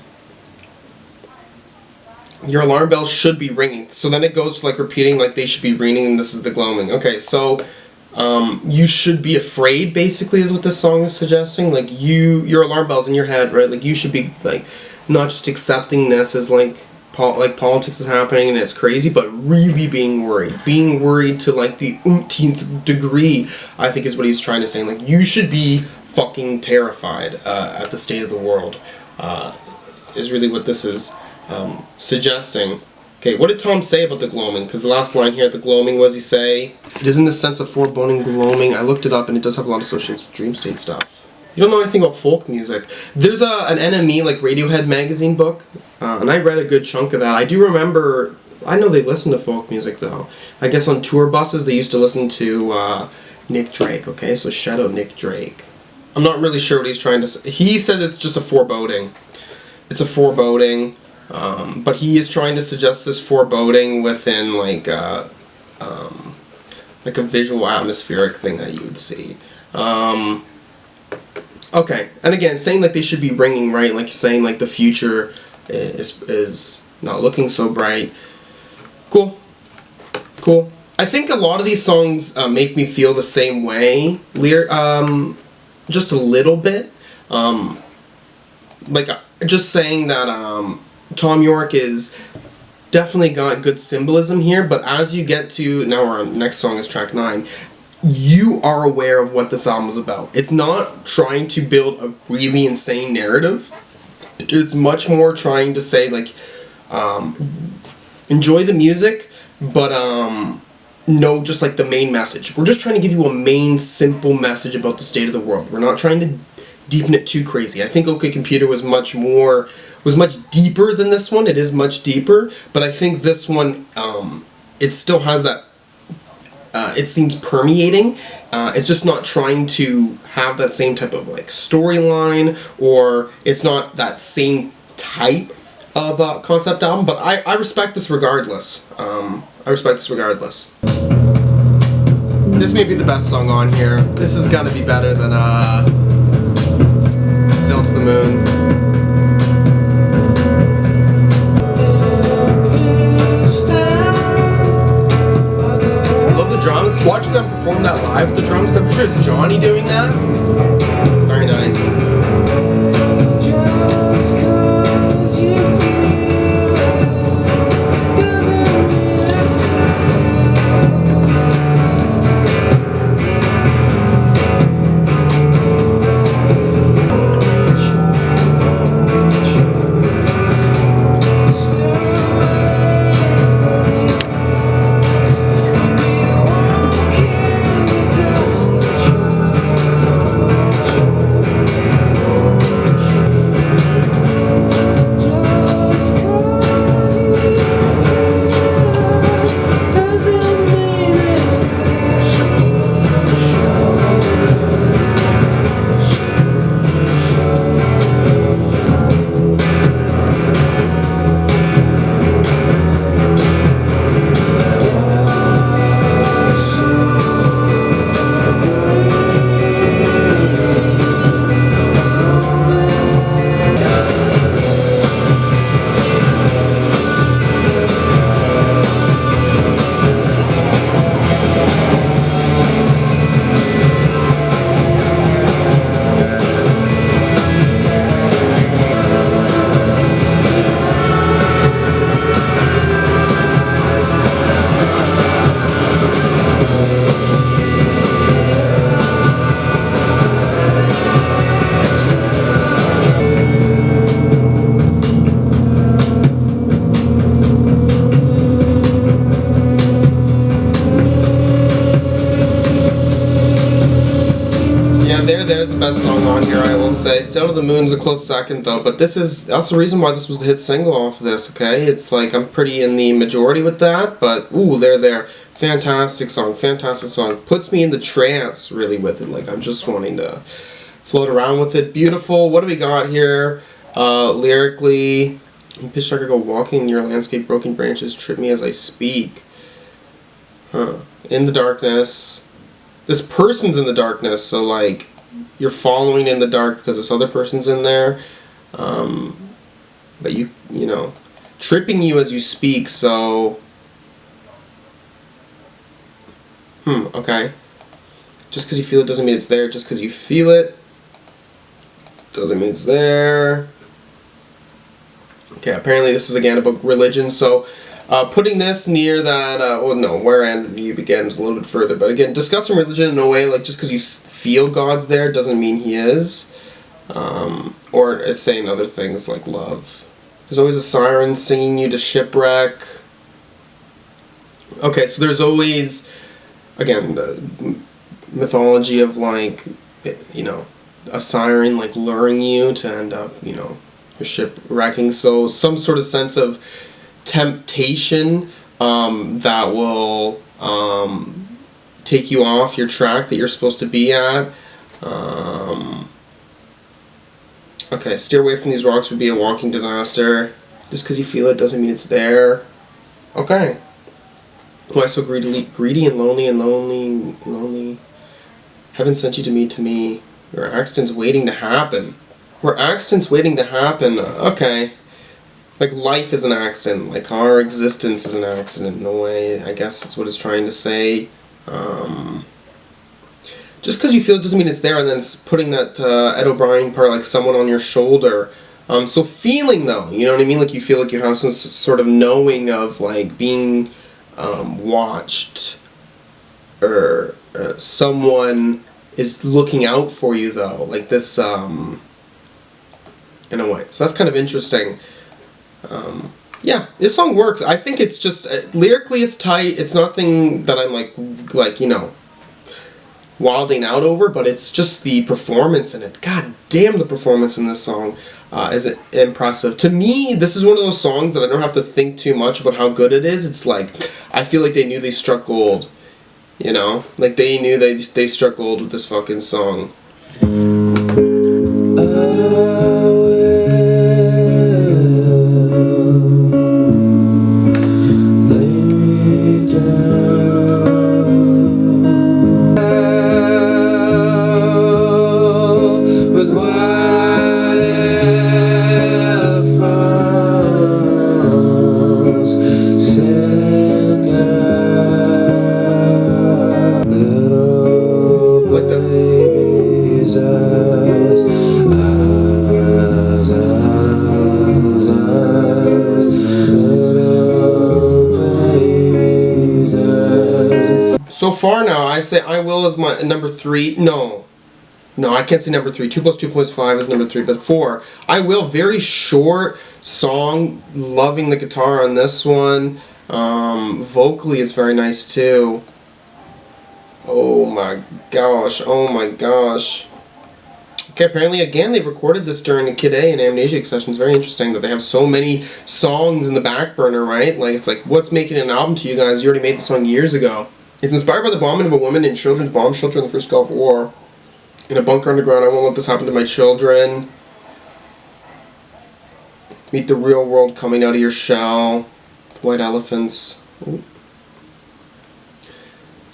Your alarm bells should be ringing. So then it goes to like repeating like they should be ringing, and this is the gloaming. Okay, so you should be afraid, basically, is what this song is suggesting. Like your alarm bells in your head, right? Like you should be like not just accepting this as like politics is happening and it's crazy, but really being worried to like the umpteenth degree, I think is what he's trying to say. Like you should be fucking terrified at the state of the world, is really what this is suggesting. Okay, what did Tom say about the gloaming? Because the last line here, the gloaming, what does he say? It is in the sense of foreboding gloaming. I looked it up and it does have a lot of associations with dream state stuff. You don't know anything about folk music. There's an NME, like Radiohead magazine book, and I read a good chunk of that. I do remember, I know they listen to folk music though. I guess on tour buses they used to listen to Nick Drake, okay? So shout out Nick Drake. I'm not really sure what he's trying to say. He said it's just a foreboding. It's a foreboding. But he is trying to suggest this foreboding within like a visual atmospheric thing that you would see. Okay, and again, saying like they should be ringing, right? Like saying like the future is not looking so bright. Cool. I think a lot of these songs make me feel the same way. Just a little bit. Just saying that Tom York is definitely got good symbolism here, but as you get to, now our next song is track 9, you are aware of what this album is about. It's not trying to build a really insane narrative. It's much more trying to say like, enjoy the music, but know just like the main message. We're just trying to give you a main simple message about the state of the world. We're not trying to deepen it too crazy. I think OK Computer was much deeper than this one. It is much deeper, but I think this one, it still has that, it seems permeating. It's just not trying to have that same type of like storyline, or it's not that same type of concept album, but I respect this regardless. This may be the best song on here. This is gonna be better than Sail to the Moon. Drums, watching them perform that live with the drums, I'm sure it's Johnny doing that. Very nice. Sail to the Moon's a close second though, but that's the reason why this was the hit single off of this, okay? It's like, I'm pretty in the majority with that, but ooh, there. Fantastic song, fantastic song. Puts me in the trance, really, with it. Like, I'm just wanting to float around with it. Beautiful. What do we got here? Lyrically, pitch like I go walking in your landscape, broken branches trip me as I speak. In the darkness. This person's in the darkness, so like, you're following in the dark because this other person's in there. But you know, tripping you as you speak, so... okay. Just because you feel it doesn't mean it's there. Just because you feel it doesn't mean it's there. Okay, apparently this is again about religion, so putting this near that, well no, where end you begin is a little bit further, but again, discussing religion in a way, like just because you feel God's there doesn't mean He is. Or it's saying other things like love. There's always a siren singing you to shipwreck. Okay, so there's always... Again, the mythology of like, you know, a siren like luring you to end up, you know, your shipwrecking. So some sort of sense of temptation that will take you off your track that you're supposed to be at. Okay, steer away from these rocks would be a walking disaster. Just because you feel it doesn't mean it's there. Okay. Why so greedy and lonely? Heaven sent you to me. Your accident's waiting to happen. Where accident's waiting to happen, okay. Like life is an accident, like our existence is an accident in a way, I guess that's what it's trying to say. Just because you feel it doesn't mean it's there, and then putting that Ed O'Brien part, like someone on your shoulder. So feeling though, you know what I mean? Like you feel like you have some sort of knowing of like being... watched, or someone is looking out for you though, like this, in a way. So that's kind of interesting. Yeah, this song works. I think it's just, lyrically it's tight, it's nothing that I'm like, you know, wilding out over, but it's just the performance in it. God damn, the performance in this song is impressive. To me, this is one of those songs that I don't have to think too much about how good it is. It's like, I feel like they knew they struck gold. You know? Like they knew they struck gold with this fucking song. So far now, I say I Will is my number 3. No, I can't say number 3. 2 plus 2.5 is number 3, but 4. I Will, very short song. Loving the guitar on this one. Vocally, it's very nice too. Oh my gosh. Okay, apparently again they recorded this during the Kid A and Amnesiac sessions. Very interesting that they have so many songs in the back burner, right? Like it's like, what's making an album to you guys? You already made the song years ago. It's inspired by the bombing of a woman in children's bomb shelter in the first Gulf War. In a bunker underground, I won't let this happen to my children. Meet the real world coming out of your shell. White elephants. Ooh.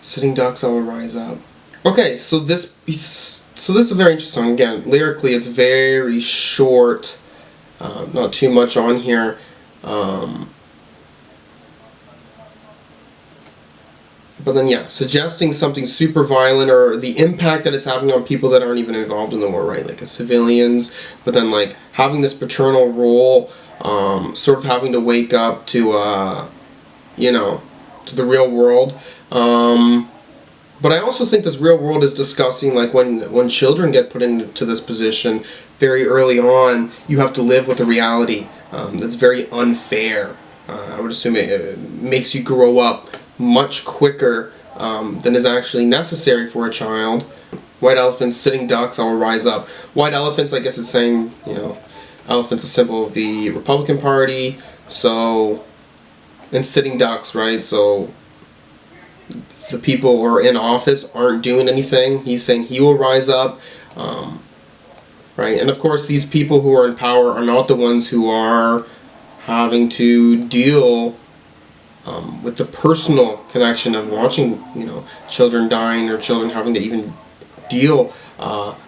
Sitting ducks, I will rise up. Okay, so this is a very interesting song. Again, lyrically, it's very short. Not too much on here. But then, yeah, suggesting something super violent or the impact that it's having on people that aren't even involved in the war, right? Like civilians, but then like having this paternal role, sort of having to wake up to, you know, to the real world. But I also think this real world is discussing like when children get put into this position very early on, you have to live with a reality that's very unfair. I would assume it makes you grow up much quicker than is actually necessary for a child. White elephants, sitting ducks, I will rise up. White elephants, I guess it's saying, you know, elephant's a symbol of the Republican Party, so, and sitting ducks, right? So the people who are in office aren't doing anything. He's saying he will rise up, right? And of course, these people who are in power are not the ones who are having to deal with the personal connection of watching, you know, children dying or children having to even deal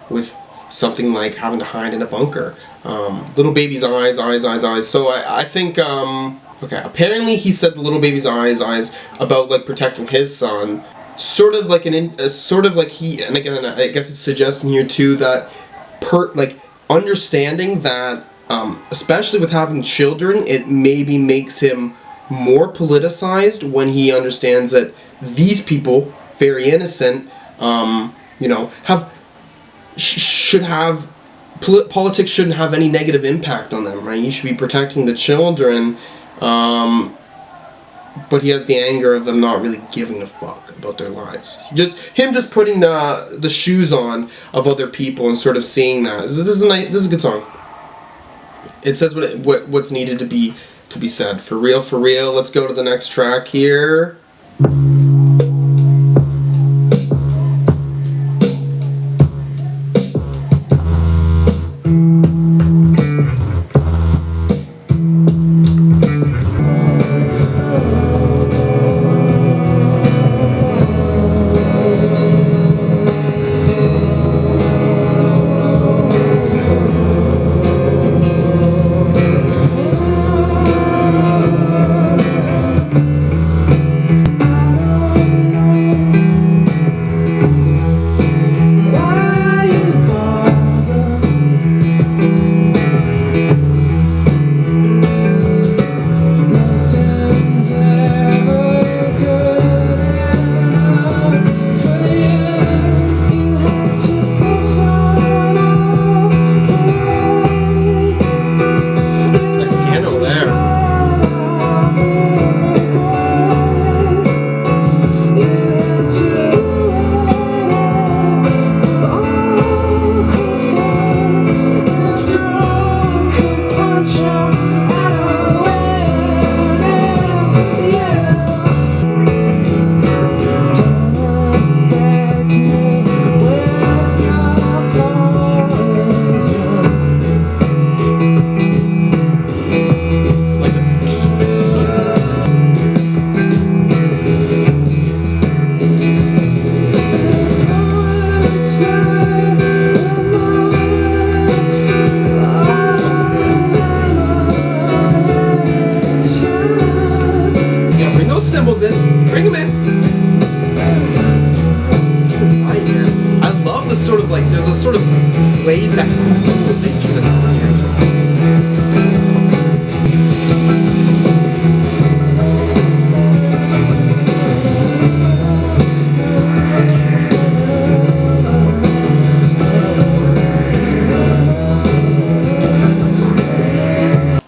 with something like having to hide in a bunker. Little baby's eyes. So I think, okay, apparently he said the little baby's eyes about like protecting his son. Sort of like sort of like he, and again, I guess it's suggesting here too that like understanding that, especially with having children, it maybe makes him more politicized when he understands that these people, very innocent, you know, should have politics shouldn't have any negative impact on them, right? You should be protecting the children, but he has the anger of them not really giving a fuck about their lives. Just putting the shoes on of other people and sort of seeing that. This is a good song. It says what's needed to be said. For real. Let's go to the next track here.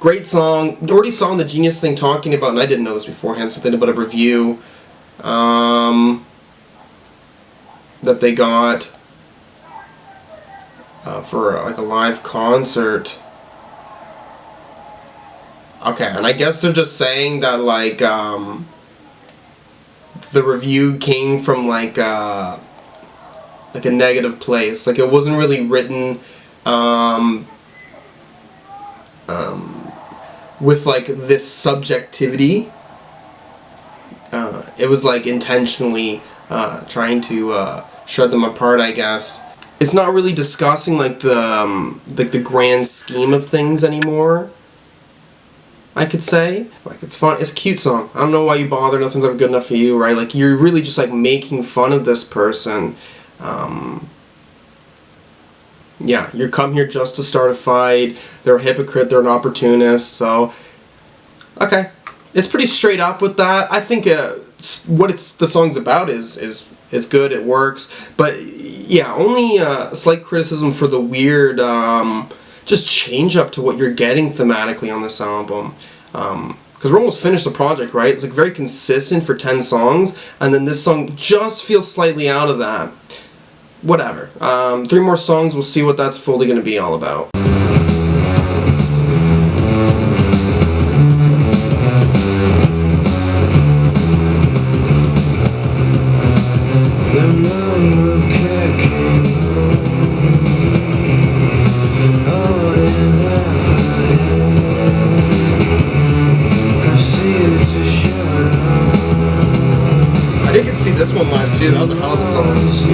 Great song. Already saw on the Genius thing talking about, and I didn't know this beforehand, something about a review that they got for like a live concert. Okay, and I guess they're just saying that like the review came from like a negative place. Like it wasn't really written with like this subjectivity. It was like intentionally trying to shred them apart, I guess. It's not really discussing like the grand scheme of things anymore, I could say. Like it's fun, it's a cute song. I don't know why you bother, nothing's ever good enough for you, right? Like you're really just like making fun of this person. Yeah, you come here just to start a fight. They're a hypocrite, they're an opportunist, so okay. It's pretty straight up with that. I think the song's about is good, it works, but yeah, only slight criticism for the weird just change up to what you're getting thematically on this album. Because we're almost finished the project, right? It's like very consistent for 10 songs, and then this song just feels slightly out of that. whatever. 3 more songs, we'll see what that's fully going to be all about. I did get to see this one live too. That was a hell of a song to see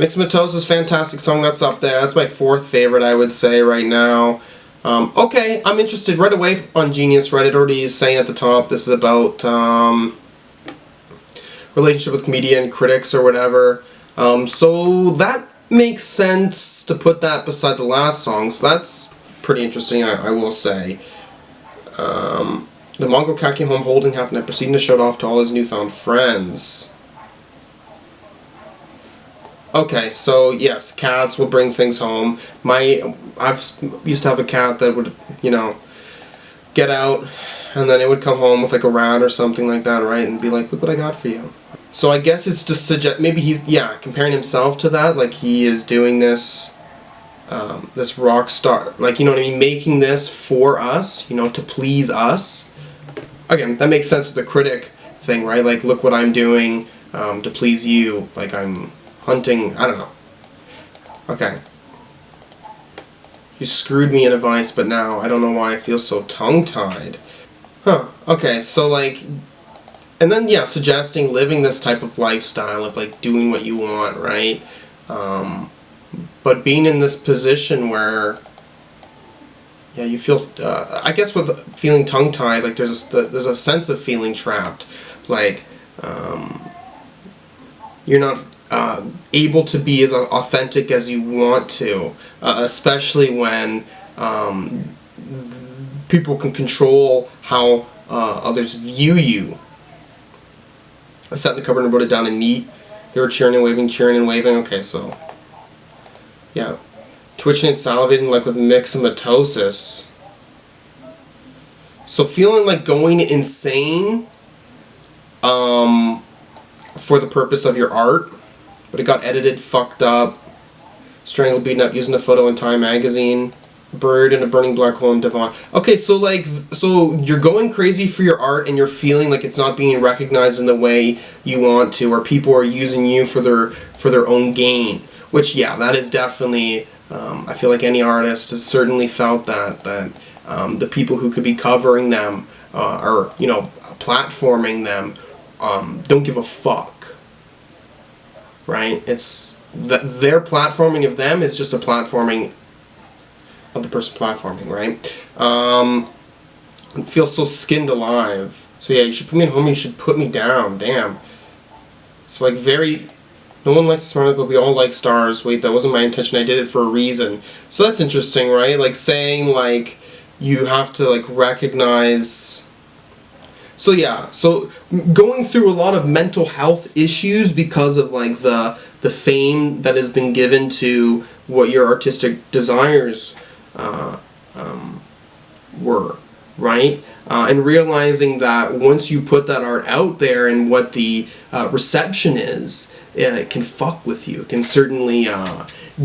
Myxomatosis, fantastic song, that's up there. That's my 4th favorite, I would say, right now. Okay, I'm interested right away on Genius, right? It already is saying at the top this is about relationship with comedian, critics, or whatever. So that makes sense to put that beside the last song, so that's pretty interesting, I will say. The Mongol cat came home holding half net, proceeding to show it off to all his newfound friends. Okay, so yes, cats will bring things home. I've used to have a cat that would, you know, get out, and then it would come home with like a rat or something like that, right? And be like, look what I got for you. So I guess it's to suggest, maybe he's, yeah, comparing himself to that, like he is doing this, this rock star, like, you know what I mean, making this for us, you know, to please us. Again, that makes sense with the critic thing, right? Like, look what I'm doing to please you, like I'm hunting, I don't know. Okay. You screwed me in a vice, but now I don't know why I feel so tongue-tied. Huh. Okay, so like, and then yeah, suggesting living this type of lifestyle of like doing what you want, right? But being in this position where, yeah, you feel, I guess with feeling tongue-tied, like there's a sense of feeling trapped. Like, you're not able to be as authentic as you want to, especially when people can control how others view you. I sat in the cupboard and wrote it down in neat. They were cheering and waving, okay, so yeah, twitching and salivating like with myxomatosis. So feeling like going insane for the purpose of your art, but it got edited, fucked up, strangled, beaten up, using a photo in Time magazine, buried in a burning black hole in Devon. Okay, so like, so you're going crazy for your art and you're feeling like it's not being recognized in the way you want to, or people are using you for their own gain. Which, yeah, that is definitely, I feel like any artist has certainly felt that the people who could be covering them, or, you know, platforming them, don't give a fuck. Right? It's their platforming of them is just a platforming of the person platforming, right? It feels so skinned alive. So yeah, you should put me at home, you should put me down. Damn. So like no one likes Smart, but we all like stars. Wait, that wasn't my intention, I did it for a reason. So that's interesting, right? Like saying like you have to like recognize. So yeah, so going through a lot of mental health issues because of like the fame that has been given to what your artistic desires were, right? And realizing that once you put that art out there and what the reception is, it can fuck with you. It can certainly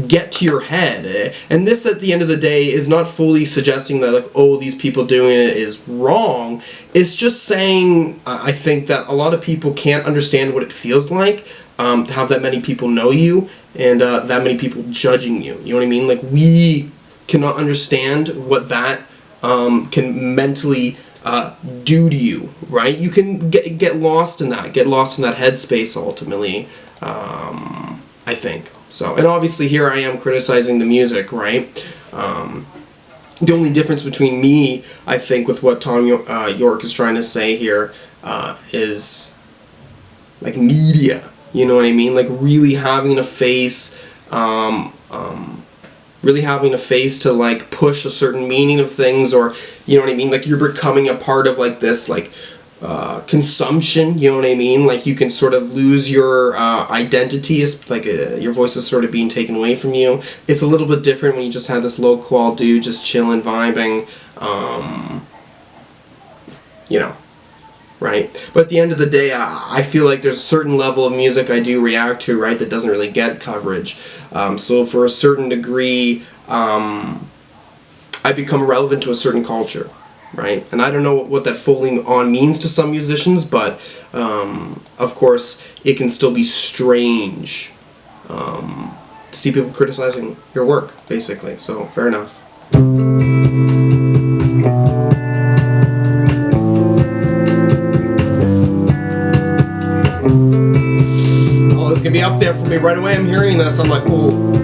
get to your head. And this, at the end of the day, is not fully suggesting that, like, oh, these people doing it is wrong. It's just saying, I think that a lot of people can't understand what it feels like to have that many people know you and that many people judging you. You know what I mean? Like, we cannot understand what that can mentally do to you, right? You can get lost in that headspace ultimately, I think. So, and obviously here I am criticizing the music, right? The only difference between me, I think, with what Tom York is trying to say here is like media, you know what I mean? Like really having a face, really having a face to like push a certain meaning of things, or you know what I mean, like you're becoming a part of like this like consumption, you know what I mean, like you can sort of lose your identity, is like your voice is sort of being taken away from you. It's a little bit different when you just have this low qual dude just chilling, vibing, you know, right? But at the end of the day, I feel like there's a certain level of music I do react to, right, that doesn't really get coverage. So for a certain degree, I become relevant to a certain culture, right? And I don't know what that fully on means to some musicians, but of course, it can still be strange to see people criticizing your work, basically. So, fair enough. It's gonna be up there for me right away. I'm hearing this, I'm like, ooh.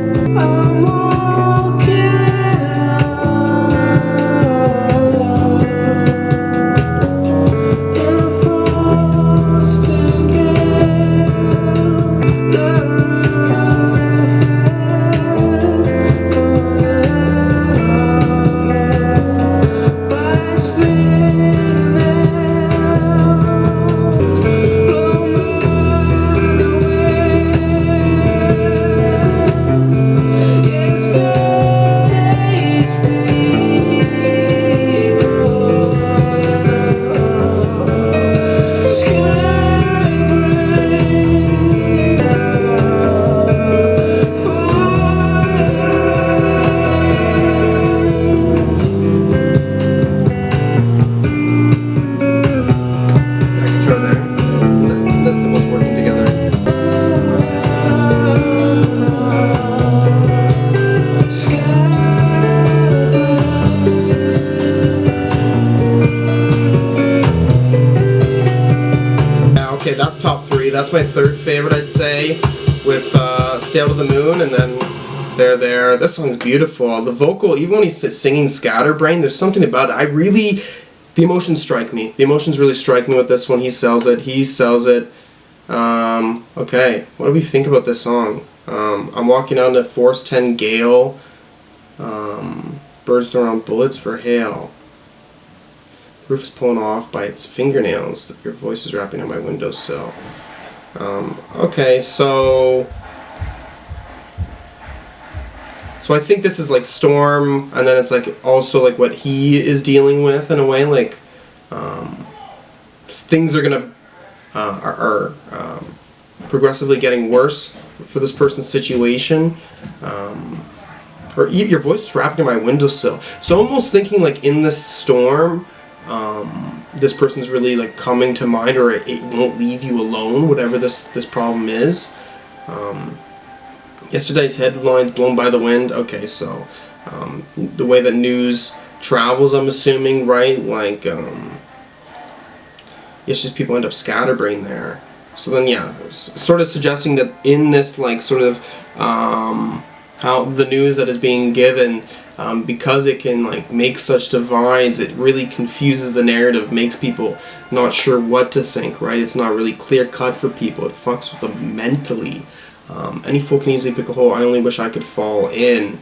That's top three. That's my third favorite, I'd say, with Sail to the Moon, and then There. This song's beautiful. The vocal, even when he's singing Scatterbrain, there's something about it. The emotions strike me. The emotions really strike me with this one. He sells it. Okay, what do we think about this song? I'm walking on the Force 10 gale. Birds throw around bullets for hail. The roof is pulling off by its fingernails. Your voice is wrapping on my windowsill. Okay, so I think this is like Storm, and then it's like also like what he is dealing with in a way. Like things are gonna are progressively getting worse for this person's situation. Or your voice is wrapping on my windowsill. So almost thinking like in this storm. This person's really like coming to mind, or it won't leave you alone, whatever this problem is. Yesterday's headlines blown by the wind. Okay, so the way that news travels, I'm assuming, right? Like it's just people end up scatterbrain there. So then, yeah, sort of suggesting that in this like sort of how the news that is being given. Because it can like make such divides, it really confuses the narrative, makes people not sure what to think, right? It's not really clear cut for people. It fucks with them mentally. Any fool can easily pick a hole. I only wish I could fall in.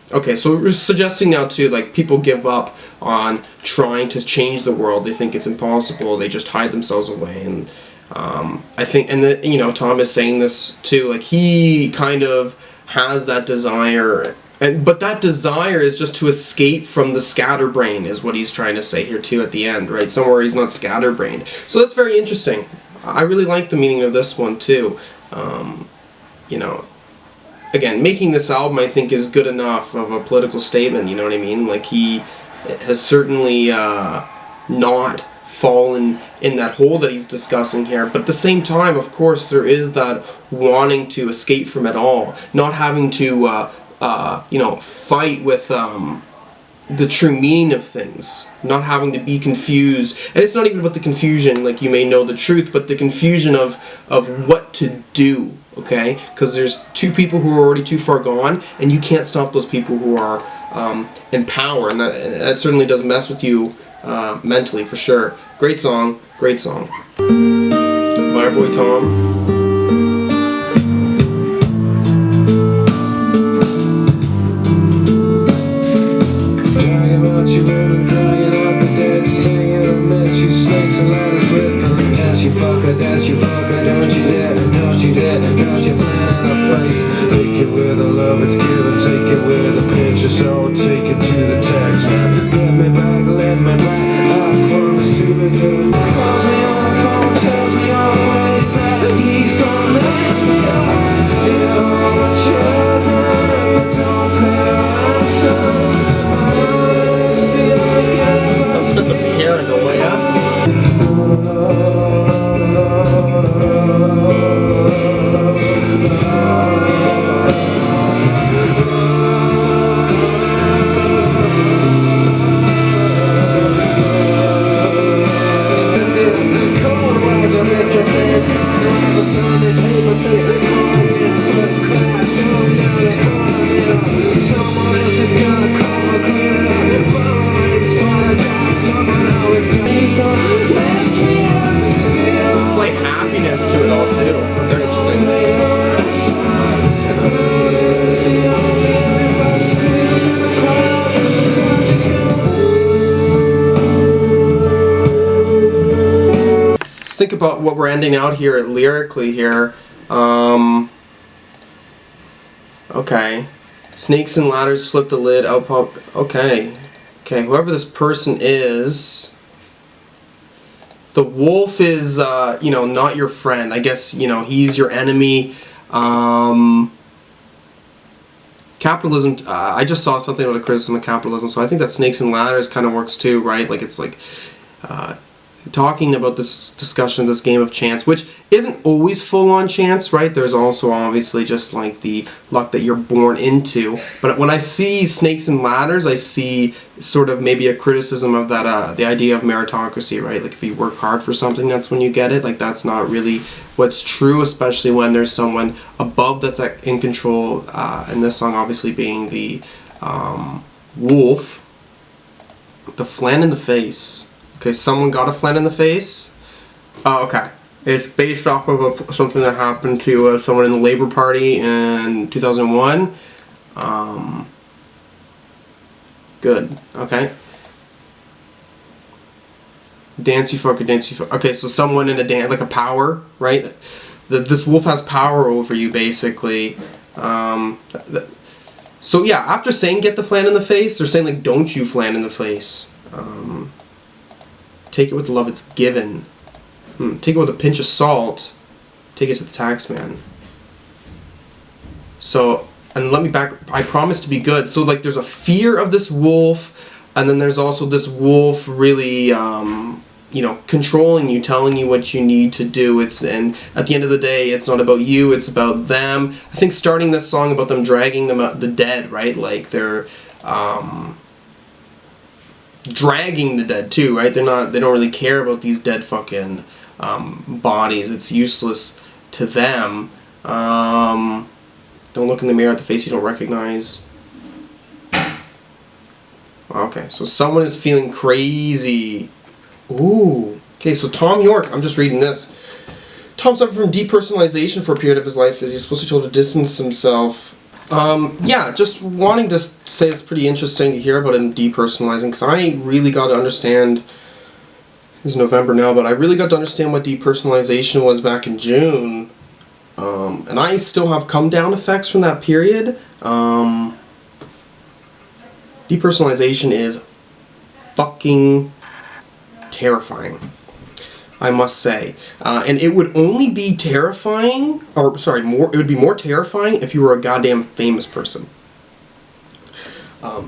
Okay, so we're suggesting now too, like people give up on trying to change the world. They think it's impossible. They just hide themselves away, and I think, and you know, Tom is saying this too. Like he kind of has that desire, but that desire is just to escape from the scatterbrain, is what he's trying to say here too at the end, right? Somewhere he's not scatterbrained. So that's very interesting. I really like the meaning of this one too. you know, again, making this album, I think, is good enough of a political statement, you know what I mean? Like, he has certainly not fallen in that hole that he's discussing here, but at the same time, of course, there is that wanting to escape from it all, not having to, you know, fight with the true meaning of things, not having to be confused. And it's not even about the confusion, like you may know the truth, but the confusion of what to do, okay? Because there's two people who are already too far gone, and you can't stop those people who are in power, and that certainly does mess with you mentally, for sure. Great song, great song. By our boy Tom. So take it to the tax man. Let me back, I promise to be good. Calls me on the phone, tells me all the ways that he's gonna mess me up. Still my children, if I don't pay ransom, Some sense of paranoia. Slight happiness to it all too. Very interesting. Just think about what we're ending out here lyrically here. Okay. Snakes and ladders, flip the lid, out pop. Okay. Okay, whoever this person is, the wolf is, you know, not your friend. I guess, you know, he's your enemy. Capitalism, I just saw something about a criticism of capitalism, so I think that snakes and ladders kind of works too, right? Like, it's like, talking about this discussion of this game of chance, which isn't always full-on chance, right? There's also obviously just like the luck that you're born into. But when I see snakes and ladders, I see sort of maybe a criticism of that, the idea of meritocracy, right? Like if you work hard for something, that's when you get it. Like that's not really what's true, especially when there's someone above that's in control. And this song obviously being the wolf. The flan in the face. Okay, someone got a flan in the face. Oh, okay. It's based off of something that happened to someone in the Labour Party in 2001. Good. Okay. Dance you fucker, dance you fucker. Okay, so someone in a dance, like a power, right? This wolf has power over you, basically. So yeah, after saying get the flan in the face, they're saying like don't you flan in the face. Take it with the love it's given. Take it with a pinch of salt. Take it to the tax man. So, and let me back, I promise to be good. So like there's a fear of this wolf, and then there's also this wolf really, you know, controlling you, telling you what you need to do. And at the end of the day, it's not about you, it's about them. I think starting this song about them dragging them out, the dead, right? Like they're, dragging the dead too, right? They don't really care about these dead fucking bodies. It's useless to them. Don't look in the mirror at the face you don't recognize. Okay, so someone is feeling crazy. Ooh. Okay, so Tom York, I'm just reading this. Tom suffered from depersonalization for a period of his life as he's supposed to be told to distance himself. Yeah, just wanting to say it's pretty interesting to hear about him depersonalizing, because I really got to understand, it's November now, but I really got to understand what depersonalization was back in June, and I still have come down effects from that period. Depersonalization is fucking terrifying. I must say. And it would only be terrifying, or sorry, it would be more terrifying if you were a goddamn famous person.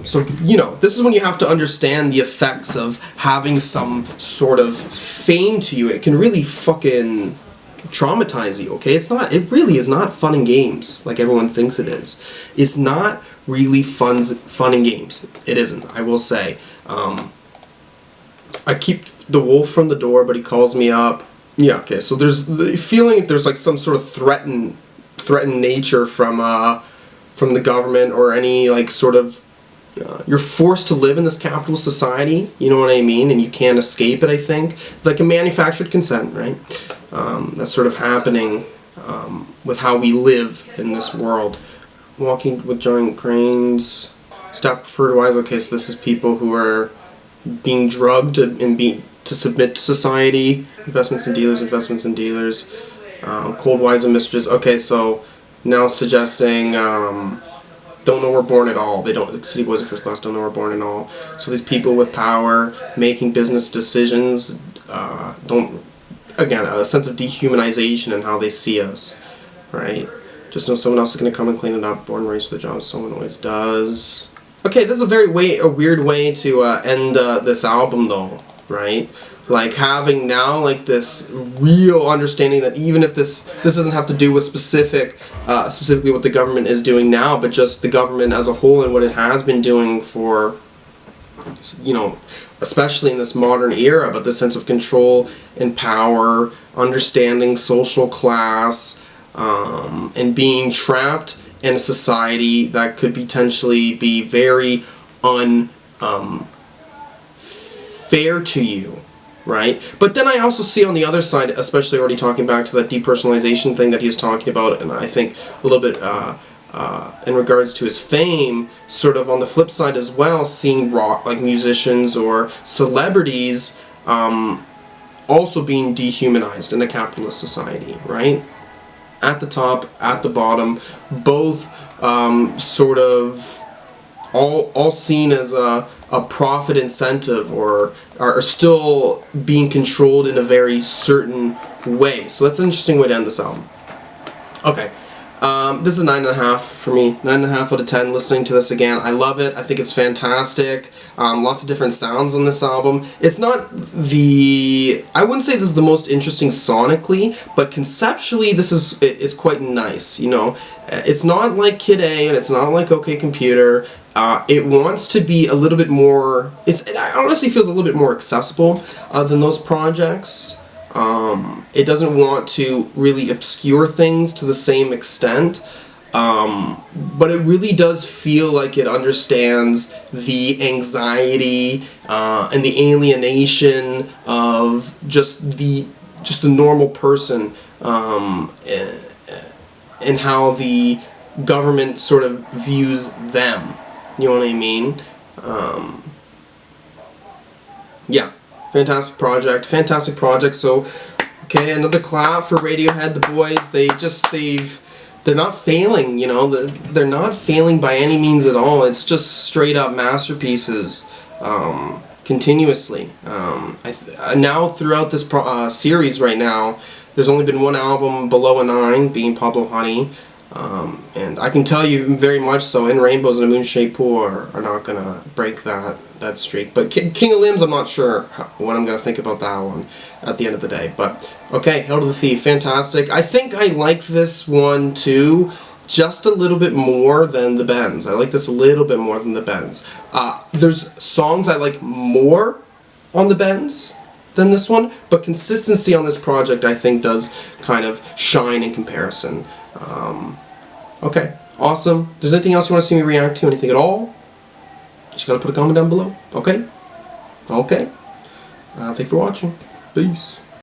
So, you know, this is when you have to understand the effects of having some sort of fame to you. It can really fucking traumatize you, okay? It really is not fun and games like everyone thinks it is. It's not really fun and games. It isn't, I will say. I keep the wolf from the door, but he calls me up. Yeah, okay, so there's the feeling there's like some sort of threatened nature from the government or any like sort of you're forced to live in this capitalist society, you know what I mean, and you can't escape it, I think. Like a manufactured consent, right? That's sort of happening with how we live in this world. Walking with giant cranes. Stop fertilize. Okay, so this is people who are being drugged and to submit to society. Investments in dealers. Cold wives and mistresses. Okay, so now suggesting don't know we're born at all. They don't. City boys in first class don't know we're born at all. So these people with power making business decisions don't. Again, a sense of dehumanization in how they see us, right? Just know someone else is going to come and clean it up. Born and raised for the job, someone always does. Okay, this is a weird way to end this album, though, right? Like having now like this real understanding that even if this doesn't have to do with specifically what the government is doing now, but just the government as a whole and what it has been doing for, you know, especially in this modern era, but the sense of control and power, understanding social class, and being trapped in a society that could potentially be very unfair to you, right? But then I also see on the other side, especially already talking back to that depersonalization thing that he's talking about, and I think a little bit in regards to his fame, sort of on the flip side as well, seeing rock like musicians or celebrities also being dehumanized in a capitalist society, right? At the top, at the bottom, both sort of all seen as a profit incentive or are still being controlled in a very certain way. So that's an interesting way to end this album. Okay. This is a 9.5 for me. 9.5 out of 10 listening to this again. I love it. I think it's fantastic. Lots of different sounds on this album. It's not I wouldn't say this is the most interesting sonically, but conceptually it's quite nice, you know. It's not like Kid A and it's not like OK Computer. It wants to be a little bit more, it honestly feels a little bit more accessible than those projects. It doesn't want to really obscure things to the same extent, but it really does feel like it understands the anxiety and the alienation of just the normal person, and how the government sort of views them. You know what I mean? Yeah. Fantastic project. So, okay, another clap for Radiohead. The boys, they're not failing, you know. They're not failing by any means at all. It's just straight up masterpieces, continuously. Now throughout this series right now, there's only been one album below a 9, being Pablo Honey. And I can tell you very much so, In Rainbows and a Moon-Shaped Pool are not gonna break that streak. But King of Limbs, I'm not sure what I'm gonna think about that one at the end of the day. But okay, Hail to the Thief, fantastic. I think I like this one too, just a little bit more than the Bends. I like this a little bit more than the Bends. There's songs I like more on the Bends than this one, but consistency on this project I think does kind of shine in comparison. Okay, awesome. If there's anything else you want to see me react to, anything at all, just gotta put a comment down below. Okay? Okay. Thank you for watching. Peace.